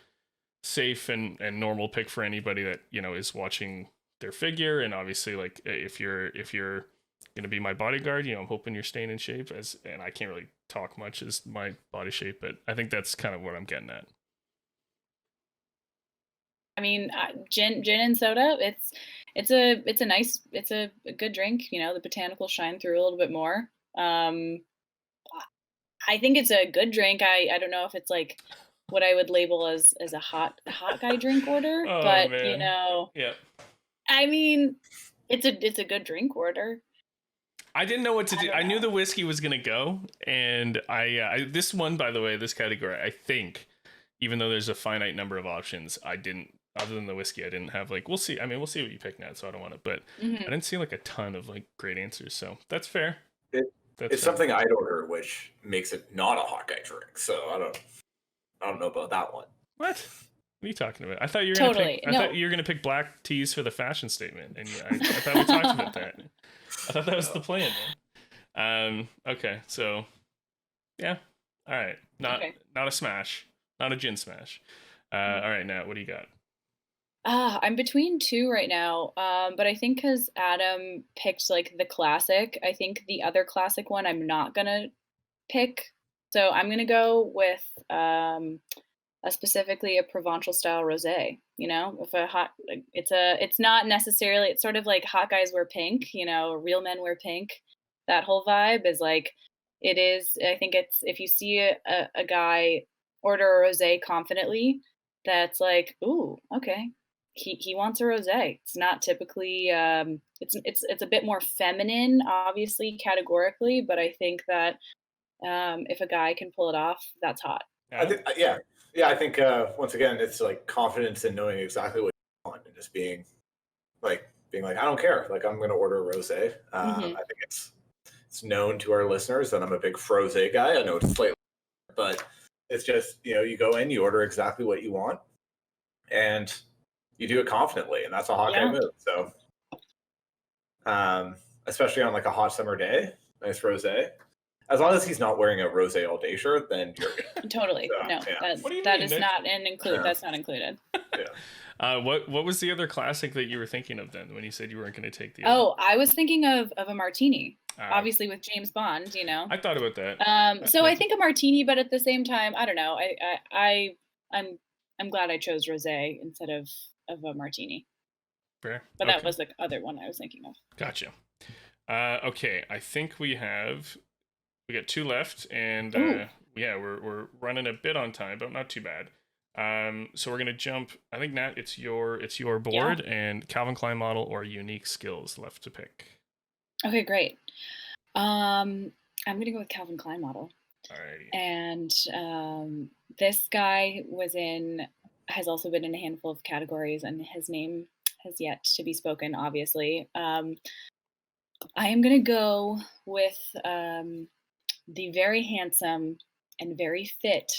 safe and normal pick for anybody that is watching their figure. And obviously, like, if you're gonna be my bodyguard, I'm hoping you're staying in shape. And I can't really talk much as my body shape, but I think that's kind of what I'm getting at. I mean, gin and soda. It's a good drink. The botanicals shine through a little bit more. I think it's a good drink. I don't know if it's like what I would label as a hot guy drink order, but man. Yeah. I mean, it's a good drink order. I didn't know what to do. I knew the whiskey was gonna go, and I this one, by the way, this category, I think, even though there's a finite number of options, I didn't. Other than the whiskey, I didn't have like, we'll see. I mean, we'll see what you pick, Nat, so I don't want it, but I didn't see like a ton of like great answers, so that's fair. It's fair. Something I'd order, which makes it not a hot guy drink. So I don't know about that one. What are you talking about? I thought you were thought you were gonna pick black teas for the fashion statement, and I thought we talked about that. I thought that was the plan, man. Okay, so yeah, all right, not a smash, not a gin smash. All right, Nat, what do you got? I'm between two right now, but I think because Adam picked like the classic, I think the other classic one I'm not gonna pick. So I'm gonna go with specifically a Provençal style rosé. If it's not necessarily, it's sort of like hot guys wear pink. Real men wear pink. That whole vibe is like it is. I think it's if you see a guy order a rosé confidently, that's like, ooh, okay. He wants a rosé. It's not typically it's a bit more feminine, obviously, categorically, but I think that if a guy can pull it off, that's hot. I think, I think once again, it's like confidence in knowing exactly what you want and just being like I don't care. Like, I'm going to order a rosé. I think it's known to our listeners that I'm a big frosé guy. I know it's slightly, but it's just you go in, you order exactly what you want, and you do it confidently, and that's a hot guy move. So, especially on like a hot summer day, nice rosé. As long as he's not wearing a rosé all day shirt, then you're good. Totally. So, no, that is not That's not included. Yeah. What was the other classic that you were thinking of then when you said you weren't going to take the? Oh, I was thinking of a martini. Obviously with James Bond, I thought about that. So I think a martini, but at the same time, I don't know. I'm glad I chose rosé instead of a martini. Fair. But that was the other one I was thinking of. Gotcha. Okay, I think we got two left, and we're running a bit on time, but not too bad. So we're gonna jump. I think, Nat, it's your board, and Calvin Klein model or unique skills left to pick. Okay, great. I'm gonna go with Calvin Klein model. Alrighty. And this guy has also been in a handful of categories, and his name has yet to be spoken, obviously. I am going to go with the very handsome and very fit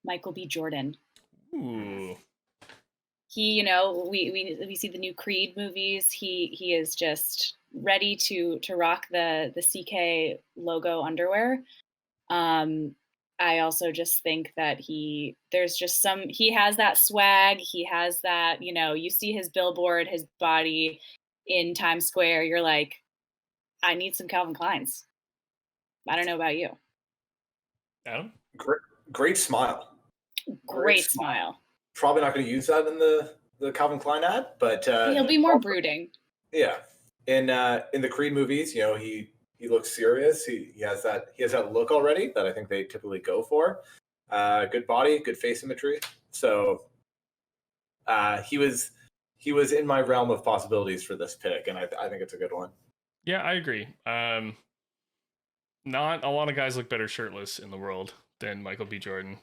Michael B. Jordan. Ooh. He, we see the new Creed movies. He is just ready to rock the CK logo underwear. I also just think that he has that swag. He has that, you see his billboard, his body in Times Square. You're like, I need some Calvin Kleins. I don't know about you. Adam? Great smile. Great smile. Probably not going to use that in the Calvin Klein ad, but he'll be more brooding. Yeah. In the Creed movies, he looks serious. He has that look already that I think they typically go for. Good body, good face symmetry. So he was he was in my realm of possibilities for this pick, and I think it's a good one. Yeah, I agree. Not a lot of guys look better shirtless in the world than Michael B. Jordan.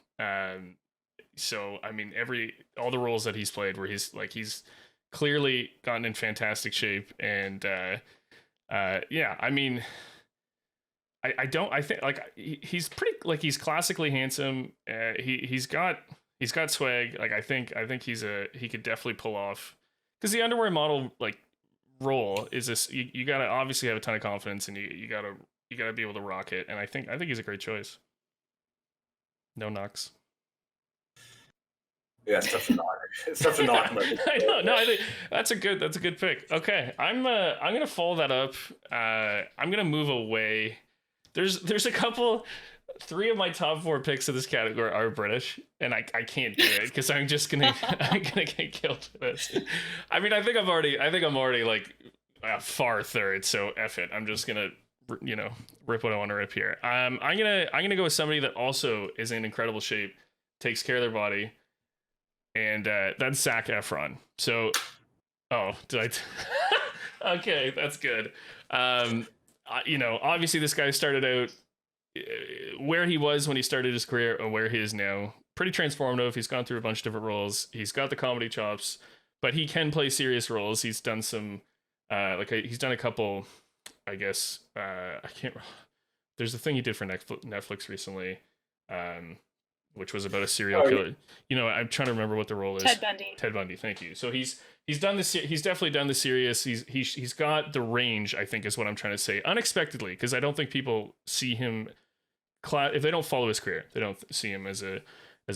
So I mean, all the roles that he's played, where he's clearly gotten in fantastic shape, and yeah, I mean, I think like he's pretty, like, he's classically handsome. He's got swag. Like I think he could definitely pull off, because the underwear model like role is this. You gotta obviously have a ton of confidence, and you gotta be able to rock it. And I think he's a great choice. No knocks. Yeah, it's tough to knock. It's tough to knock. I know. No, I think that's a good pick. Okay, I'm gonna follow that up. I'm gonna move away. There's a couple. 3 of my top 4 picks of this category are British, and I can't do it because I'm gonna get killed for this. I mean, I think I'm already like far third. So F it. I'm just gonna rip what I want to rip here. I'm gonna go with somebody that also is in incredible shape, takes care of their body, and that's Zac Efron. So, did I? Okay, that's good. Obviously this guy started out where he was when he started his career and where he is now. Pretty transformative. He's gone through a bunch of different roles. He's got the comedy chops, but he can play serious roles. He's done some, he's done a couple, I guess, I can't, there's a thing he did for Netflix recently, which was about a serial killer. I'm trying to remember what the role is. Ted Bundy. Thank you. So he's done this. He's definitely done the serious. He's got the range, I think, is what I'm trying to say. Unexpectedly, because I don't think people see him. If they don't follow his career, they don't see him as a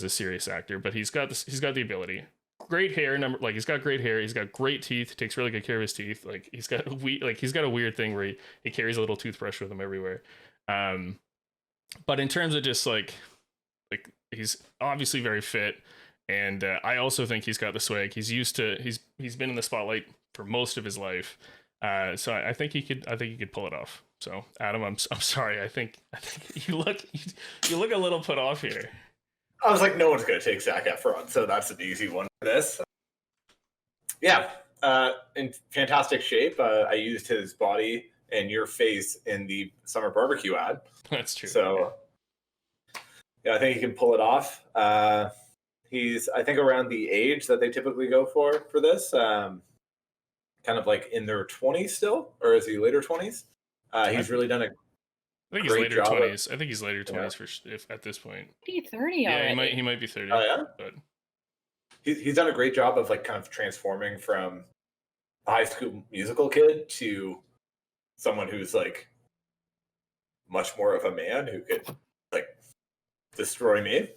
serious actor. But he's got this. He's got the ability. Great hair. He's got great hair. He's got great teeth. Takes really good care of his teeth. Like he's got a weird thing where he carries a little toothbrush with him everywhere. But in terms of just like he's obviously very fit. And I also think he's got the swag. He's been in the spotlight for most of his life, so I think he could pull it off. So Adam, I'm sorry. I think you look a little put off here. I was like, no one's gonna take Zac Efron, so that's an easy one for this. Yeah, in fantastic shape. I used his body and your face in the summer barbecue ad. That's true. So yeah, I think he can pull it off. He's, I think, around the age that they typically go for this, kind of like in their 20s still, or is he later 20s? He's really done a I think he's later 20s. I think he's later 20s if at this point. Be 30 yeah, already. he might be 30. Oh yeah, but he's done a great job of like kind of transforming from a High School Musical kid to someone who's like much more of a man who could like destroy me.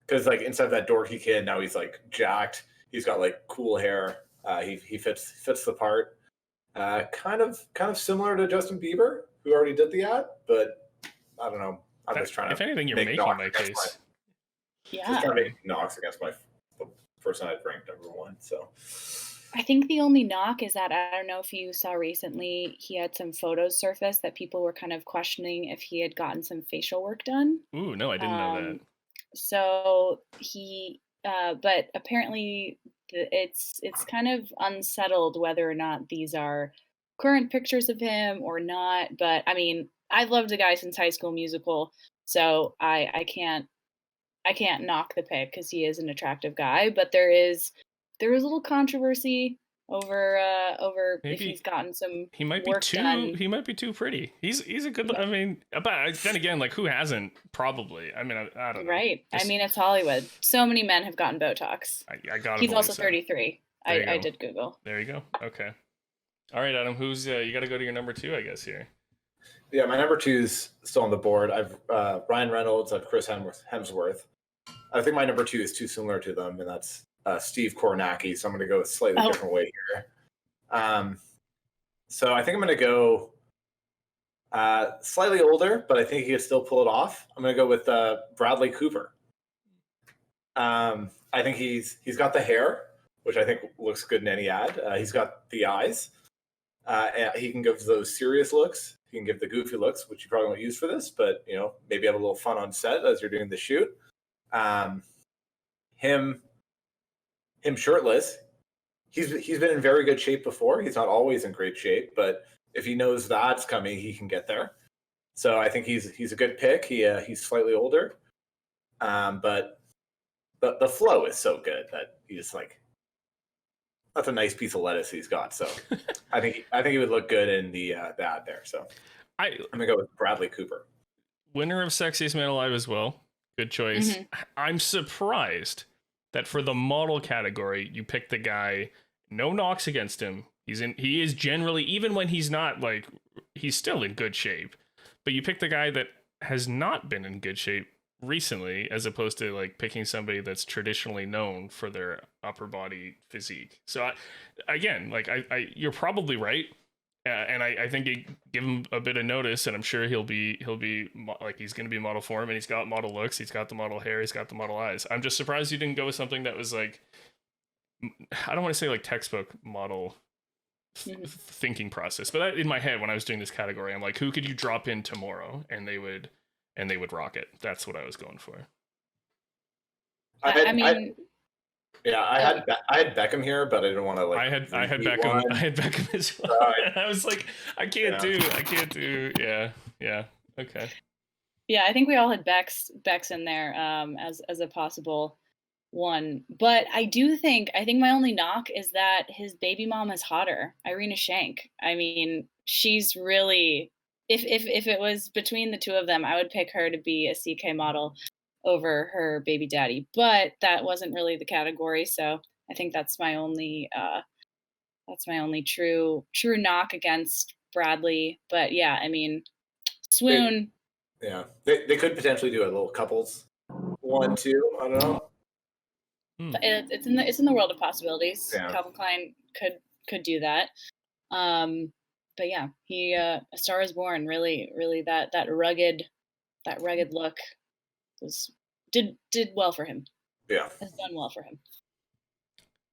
Because like inside that dorky kid, now he's like jacked. He's got like cool hair. He fits the part. Kind of similar to Justin Bieber, who already did the ad, but I don't know. I'm just trying to. If anything, you're making my case. Yeah. Just trying to make knocks against the person I'd ranked number 1. So. I think the only knock is that I don't know if you saw recently, he had some photos surface that people were kind of questioning if he had gotten some facial work done. Ooh, no, I didn't know that. So he, but apparently it's kind of unsettled whether or not these are current pictures of him or not. But I mean, I've loved the guy since High School Musical, so I can't knock the pick because he is an attractive guy. But there is a little controversy over if he's gotten some he might work be done. He might be too pretty. He's a good. I mean, but then again, like who hasn't? Probably. I mean, I don't know. Right. I mean, it's Hollywood. So many men have gotten Botox. I got. He's also 33. I did Google. There you go. Okay. All right, Adam. Who's you got to go to your number 2, I guess here. Yeah, my number 2 is still on the board. I've Ryan Reynolds. I've Chris Hemsworth. I think my number 2 is too similar to them, and that's Steve Kornacki, so I'm going to go a slightly different way here. So I think I'm going to go slightly older, but I think he could still pull it off. I'm going to go with Bradley Cooper. I think he's got the hair, which I think looks good in any ad. He's got the eyes. And he can give those serious looks. He can give the goofy looks, which you probably won't use for this, but maybe have a little fun on set as you're doing the shoot. Him him shirtless. He's been in very good shape before. He's not always in great shape, but if he knows that's coming, he can get there. So I think he's a good pick. He's slightly older, but the flow is so good that he's like, that's a nice piece of lettuce he's got. So I think he would look good in the ad there. So I'm gonna go with Bradley Cooper, winner of Sexiest Man Alive as well. Good choice. Mm-hmm. I'm surprised that for the model category you picked the guy. No knocks against him. He is generally, even when he's not, like, he's still in good shape. But you pick the guy that has not been in good shape recently, as opposed to like picking somebody that's traditionally known for their upper body physique. So you're probably right. And I think you give him a bit of notice, and I'm sure he'll be like, he's going to be model form, and he's got model looks, he's got the model hair, he's got the model eyes. I'm just surprised you didn't go with something that was like, I don't want to say like textbook model thinking process, but in my head when I was doing this category, I'm like, who could you drop in tomorrow and they would rock it? That's what I was going for. I had Beckham here, but I didn't want to like. I had Beckham as well. I was like, I can't do. Yeah. Okay. Yeah, I think we all had Bex in there as a possible one, but I think my only knock is that his baby mom is hotter, Irina Shayk. I mean, she's really, if it was between the two of them, I would pick her to be a CK model over her baby daddy, but that wasn't really the category, so I think that's my only true knock against Bradley. But yeah, I mean, swoon. They could potentially do a little couples 1, 2. I don't know. It's in the world of possibilities. Yeah. Calvin Klein could do that. But yeah, he A Star Is Born, really that rugged look did well for him. Yeah, has done well for him.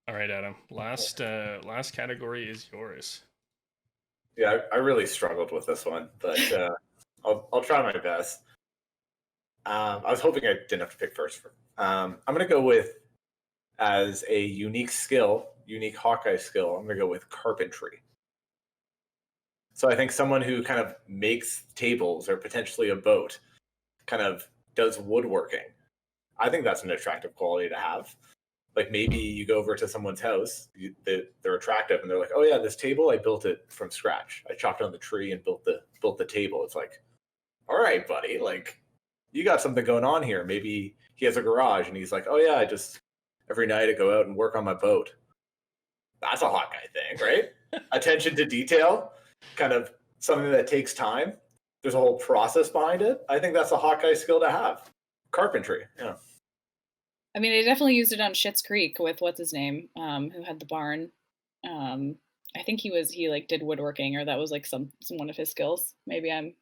All right, Adam. Last category is yours. Yeah, I really struggled with this one, but I'll try my best. I was hoping I didn't have to pick first. I'm gonna go with, as a unique Hawkeye skill, I'm going to go with carpentry. So I think someone who kind of makes tables or potentially a boat, kind of does woodworking. I think that's an attractive quality to have. Like, maybe you go over to someone's house, they're attractive, and they're like, oh yeah, this table, I built it from scratch. I chopped down the tree and built the table. It's like, all right, buddy, like, you got something going on here. Maybe he has a garage and he's like, oh yeah, every night I go out and work on my boat. That's a Hawkeye thing, right? Attention to detail, kind of something that takes time. There's a whole process behind it. I think that's a Hawkeye skill to have. Carpentry, yeah. I mean, they definitely used it on Schitt's Creek with what's his name, who had the barn. I think he like did woodworking, or that was like some one of his skills. Maybe I'm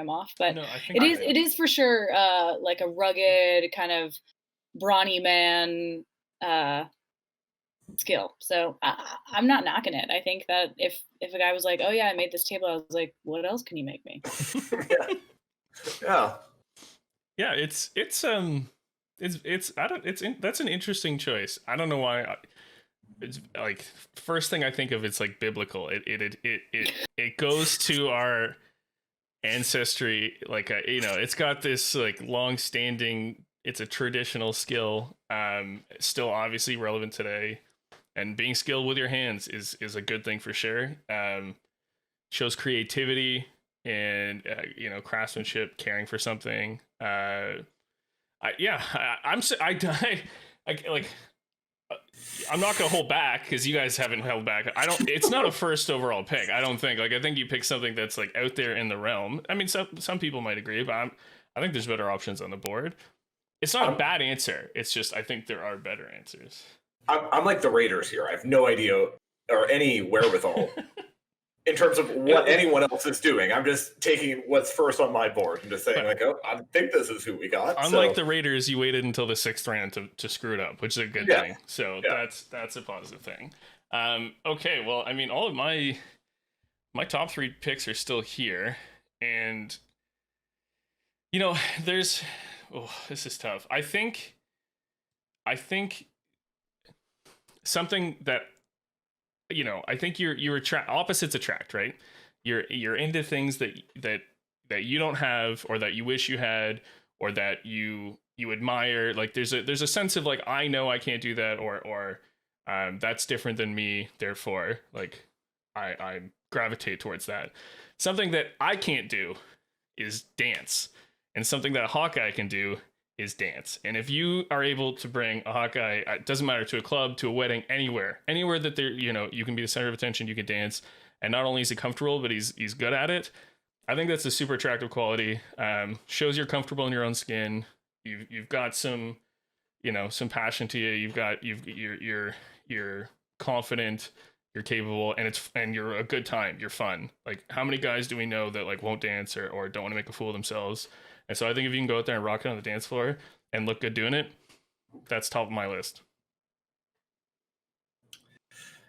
off, but no, it is for sure like a rugged kind of brawny man skill. So I'm not knocking it. I think that if a guy was like, oh yeah, I made this table, I was like, what else can you make me? yeah. That's an interesting choice. I don't know why. It's like, first thing I think of, it's like biblical. It goes to our ancestry. Like, it's got this like long-standing. It's a traditional skill. Still obviously relevant today, and being skilled with your hands is a good thing for sure. Shows creativity and craftsmanship, caring for something. I'm not gonna hold back because you guys haven't held back. It's not a first overall pick. I don't think. Like, I think you pick something that's like out there in the realm. I mean, some people might agree, but I think there's better options on the board. It's not a bad answer. It's just, I think there are better answers. I'm like the Raiders here. I have no idea or any wherewithal in terms of what anyone else is doing. I'm just taking what's first on my board and just saying, like, oh, I think this is who we got. Unlike the Raiders, you waited until the 6th round to screw it up, which is a good thing. So that's a positive thing. Okay, well, I mean, all of my top 3 picks are still here, and there's. Oh, this is tough. I think something that, I think you attract, opposites attract, right? You're into things that you don't have, or that you wish you had, or that you admire. Like there's a sense of like, I know I can't do that, or that's different than me, therefore like I gravitate towards that. Something that I can't do is dance, and something that a Hawkeye can do is dance. And if you are able to bring a Hawkeye, it doesn't matter, to a club, to a wedding, anywhere that there, you can be the center of attention, you can dance, and not only is he comfortable, but he's good at it. I think that's a super attractive quality. Shows you're comfortable in your own skin. You've got some, some passion to you. You're confident. You're capable, and you're a good time. You're fun. Like, how many guys do we know that like won't dance or don't want to make a fool of themselves? And so I think if you can go out there and rock it on the dance floor and look good doing it, that's top of my list.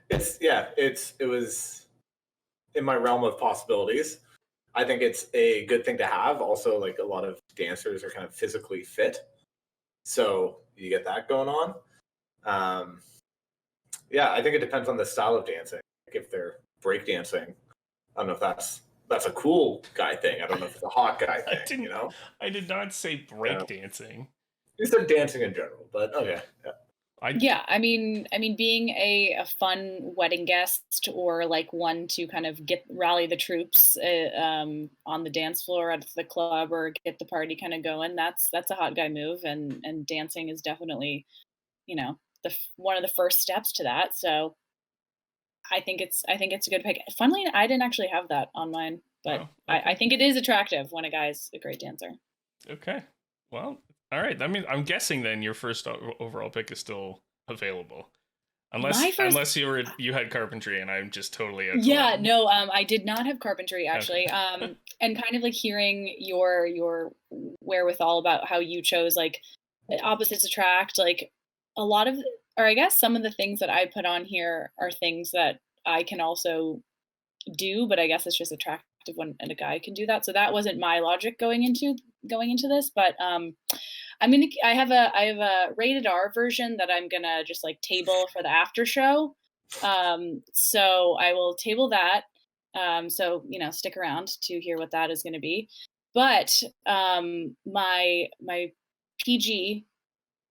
It was in my realm of possibilities. I think it's a good thing to have. Also, like, a lot of dancers are kind of physically fit, so you get that going on. I think it depends on the style of dancing. Like, if they're breakdancing, I don't know if that's a cool guy thing. I don't know if it's a hot guy thing. I did not say breakdancing. You said dancing in general, but okay. Yeah. I mean, being a fun wedding guest, or like one to kind of rally the troops on the dance floor at the club, or get the party kind of going, that's a hot guy move, and dancing is definitely, one of the first steps to that. So I think it's a good pick. Funnily, I didn't actually have that on mine, but I think it is attractive when a guy's a great dancer. Okay. Well, all right. I mean, I'm guessing then your first overall pick is still available, unless you had carpentry, and I'm just totally out. Yeah, no, I did not have carpentry actually. Okay. And kind of like hearing your wherewithal about how you chose like opposites attract, like a lot of, or I guess some of the things that I put on here are things that I can also do, but I guess it's just attractive when a guy can do that. So that wasn't my logic going into this, but I have a rated R version that I'm gonna just like table for the after show. So I will table that. So stick around to hear what that is going to be. But my PG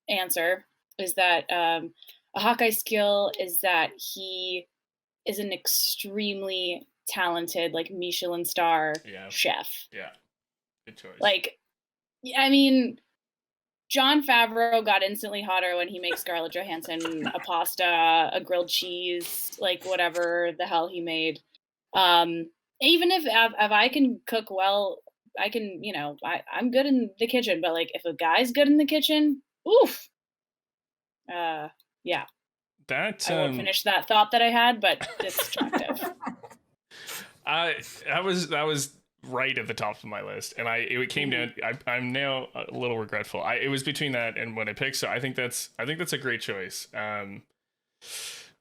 answer is that a Hawkeye skill is that he is an extremely talented, like Michelin star chef. Yeah, good choice. Like, I mean, Jon Favreau got instantly hotter when he makes Scarlett Johansson a pasta, a grilled cheese, like whatever the hell he made. Even if I can cook well, I can, I'm good in the kitchen, but like if a guy's good in the kitchen, oof. Yeah. That I won't finish that thought that I had, but it's attractive. That was right at the top of my list, and it came down. I'm now a little regretful. It was between that and what I picked, so I think that's a great choice.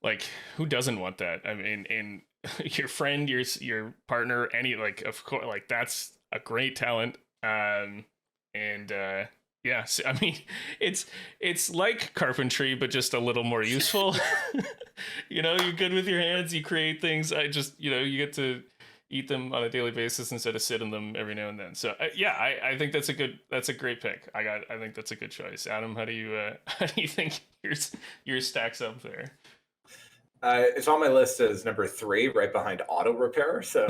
Like, who doesn't want that? I mean, in your friend, your partner, any, like, of course, like, that's a great talent. Yes, I mean, it's like carpentry, but just a little more useful. You're good with your hands. You create things. You get to eat them on a daily basis instead of sit in them every now and then. So I think that's a great pick. I think that's a good choice. Adam, how do you think yours stacks up there? It's on my list as number 3, right behind auto repair. So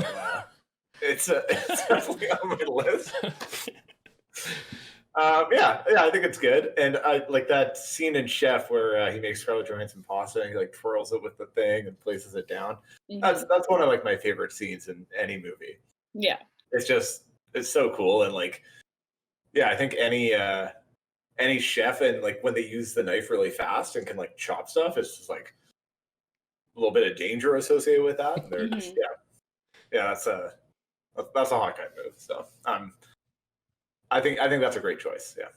it's definitely on my list. I think it's good, and I like that scene in Chef where he makes Scarlett Johansson pasta and he like twirls it with the thing and places it down. Mm-hmm. That's one of like my favorite scenes in any movie. Yeah, it's so cool, and like, I think any chef, and like when they use the knife really fast and can like chop stuff, it's just like a little bit of danger associated with that. And they're just that's a Hawkeye move. So I think that's a great choice. Yeah.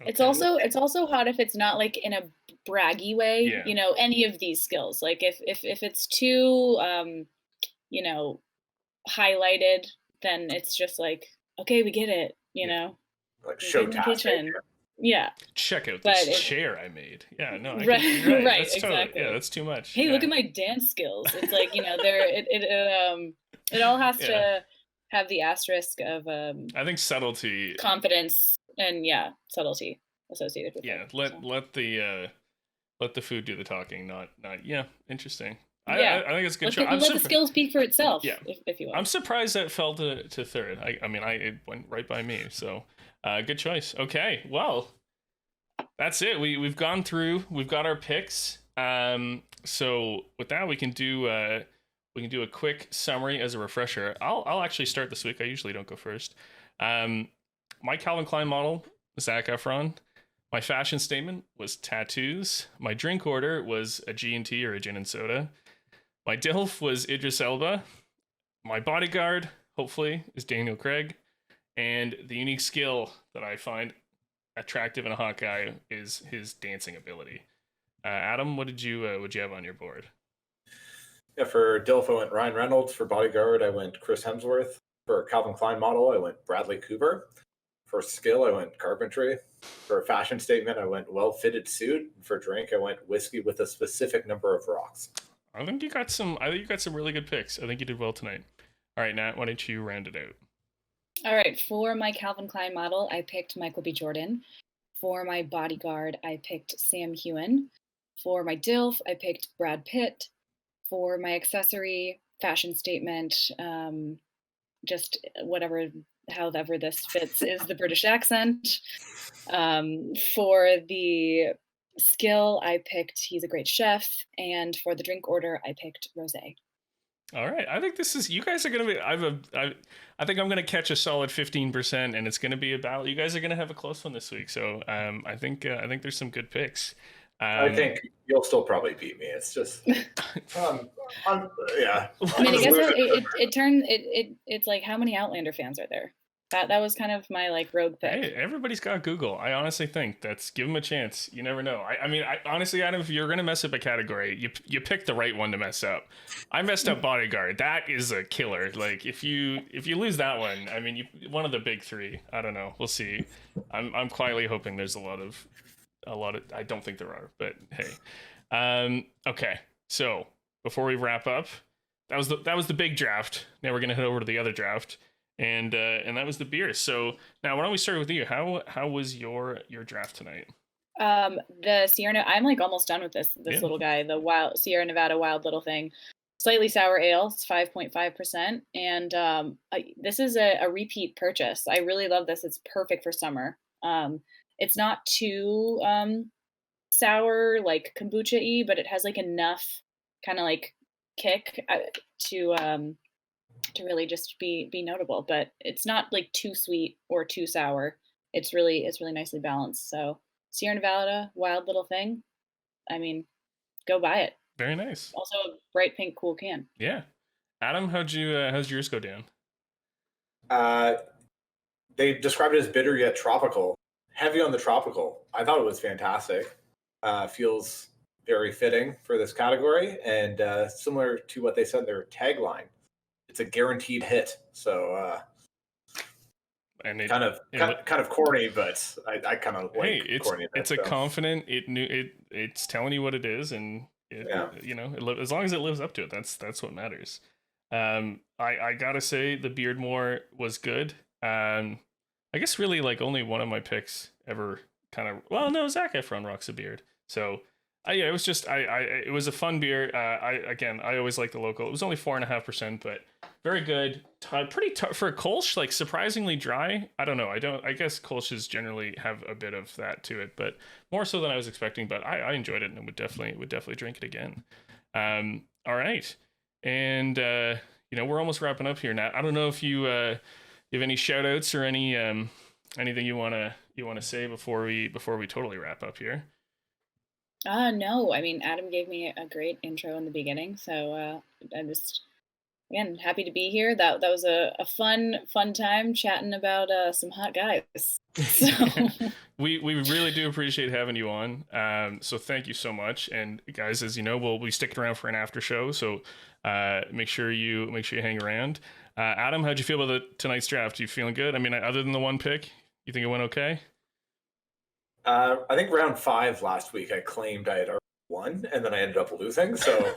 Okay. It's also hot if it's not like in a braggy way, any of these skills. Like if it's too highlighted, then it's just like, okay, we get it, Like show tasking. Yeah. Check out But this chair I made. Yeah, no, Right, you're right. right, That's exactly. yeah, that's too much. Hey, yeah. look at my dance skills. It's like, it all has to have the asterisk of I think subtlety, confidence and subtlety associated with it. let the food do the talking, not interesting. Yeah. I think it's a good Let, show. let the skill speak for itself. Yeah. if you will. I'm surprised that fell to third. It went right by me. So, good choice. Okay, well, that's it. We've gone through. We've got our picks. So with that, we can do a quick summary as a refresher. I'll actually start this week. I usually don't go first. My Calvin Klein model, Zac Efron. My fashion statement was tattoos. My drink order was a G&T or a gin and soda. My DILF was Idris Elba. My bodyguard, hopefully, is Daniel Craig. And the unique skill that I find attractive in a hot guy is his dancing ability. Adam, what did you have on your board? Yeah, for DILF, I went Ryan Reynolds. For bodyguard, I went Chris Hemsworth. For Calvin Klein model, I went Bradley Cooper. For skill, I went carpentry. For a fashion statement, I went well-fitted suit. For drink, I went whiskey with a specific number of rocks. I think you got some really good picks. I think you did well tonight. All right, Nat, why don't you round it out? All right, for my Calvin Klein model, I picked Michael B. Jordan. For my bodyguard, I picked Sam Heughan. For my DILF, I picked Brad Pitt. For my accessory fashion statement, just however this fits, is the British accent. For the skill, I picked he's a great chef. And for the drink order, I picked rosé. All right, I think you guys are gonna be. I think I'm gonna catch a solid 15%, and it's gonna be a battle. You guys are gonna have a close one this week, so I think there's some good picks. I think you'll still probably beat me. It's just, yeah. I mean, I guess it's like, how many Outlander fans are there? That was kind of my like rogue pick. Hey, everybody's got Google. I honestly think give them a chance. You never know. I mean, honestly, Adam, if you're gonna mess up a category, you pick the right one to mess up. I messed up bodyguard. That is a killer. Like if you lose that one, I mean, one of the big three. I don't know. We'll see. I'm quietly hoping there's a lot of. I don't think there are, but hey. Okay. So before we wrap up, that was the big draft. Now we're gonna head over to the other draft. And that was the beer. So now, why don't we start with you? How was your draft tonight? The Sierra. I'm like almost done with this little guy. The wild Sierra Nevada Wild Little Thing, slightly sour ale. It's 5.5%, and this is a repeat purchase. I really love this. It's perfect for summer. It's not too sour like kombucha-y, but it has like enough kind of like kick to really just be notable, but it's not like too sweet or too sour. It's really nicely balanced. So Sierra Nevada, Wild Little Thing. I mean, go buy it. Very nice. Also a bright pink cool can. Yeah. Adam, how's yours go down? They described it as bitter yet tropical. Heavy on the tropical. I thought it was fantastic. Feels very fitting for this category, and similar to what they said in their tagline. It's a guaranteed hit, so and kind of corny, but I kind of like corny. It's a confident. It's telling you what it is, and as long as it lives up to it, that's what matters. I gotta say the Beardmore was good. I guess really like only one of my picks ever Zac Efron rocks a beard, so. It was just it was a fun beer. I always like the local. It was only 4.5%, but very good. Pretty for a Kolsch, like surprisingly dry. I don't know. I guess Kolsch's generally have a bit of that to it, but more so than I was expecting. But I enjoyed it and would definitely drink it again. All right, and we're almost wrapping up here now. I don't know if you have any shout outs or any anything you wanna say before we totally wrap up here. No, I mean, Adam gave me a great intro in the beginning, so I'm just, again, happy to be here. That was a fun time chatting about some hot guys. So. we really do appreciate having you on. So thank you so much. And guys, as you know, we'll be sticking around for an after show, so make sure you hang around. Adam, how'd you feel about tonight's draft? You feeling good? I mean, other than the one pick, you think it went okay? I think round 5 last week, I claimed I had already won, and then I ended up losing. So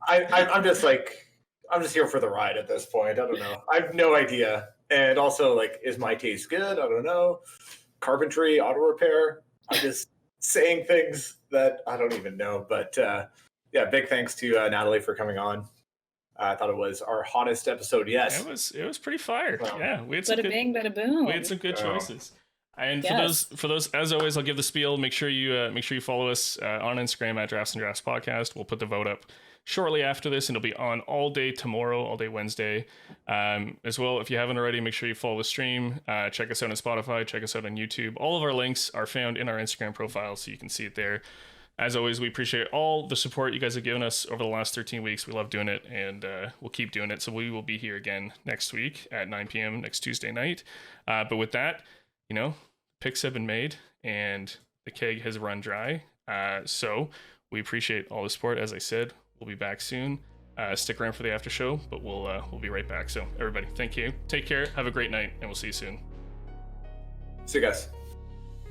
I'm just like, I'm just here for the ride at this point. I don't know. I have no idea. And also, like, is my taste good? I don't know. Carpentry, auto repair. I'm just saying things that I don't even know. But yeah, big thanks to Natalie for coming on. I thought it was our hottest episode yet. It was pretty fire. Wow. Yeah, we had some bada bing, bada boom. We had some good choices. And for those, as always, I'll give the spiel. Make sure you follow us on Instagram at Drafts and Drafts Podcast. We'll put the vote up shortly after this, and it'll be on all day tomorrow, all day Wednesday. As well, if you haven't already, make sure you follow the stream. Check us out on Spotify. Check us out on YouTube. All of our links are found in our Instagram profile, so you can see it there. As always, we appreciate all the support you guys have given us over the last 13 weeks. We love doing it, and we'll keep doing it. So we will be here again next week at 9 p.m. next Tuesday night. But with that, picks have been made, and the keg has run dry. So we appreciate all the support. As I said, we'll be back soon. Stick around for the after show, but we'll be right back. So everybody, thank you. Take care. Have a great night, and we'll see you soon. See you guys.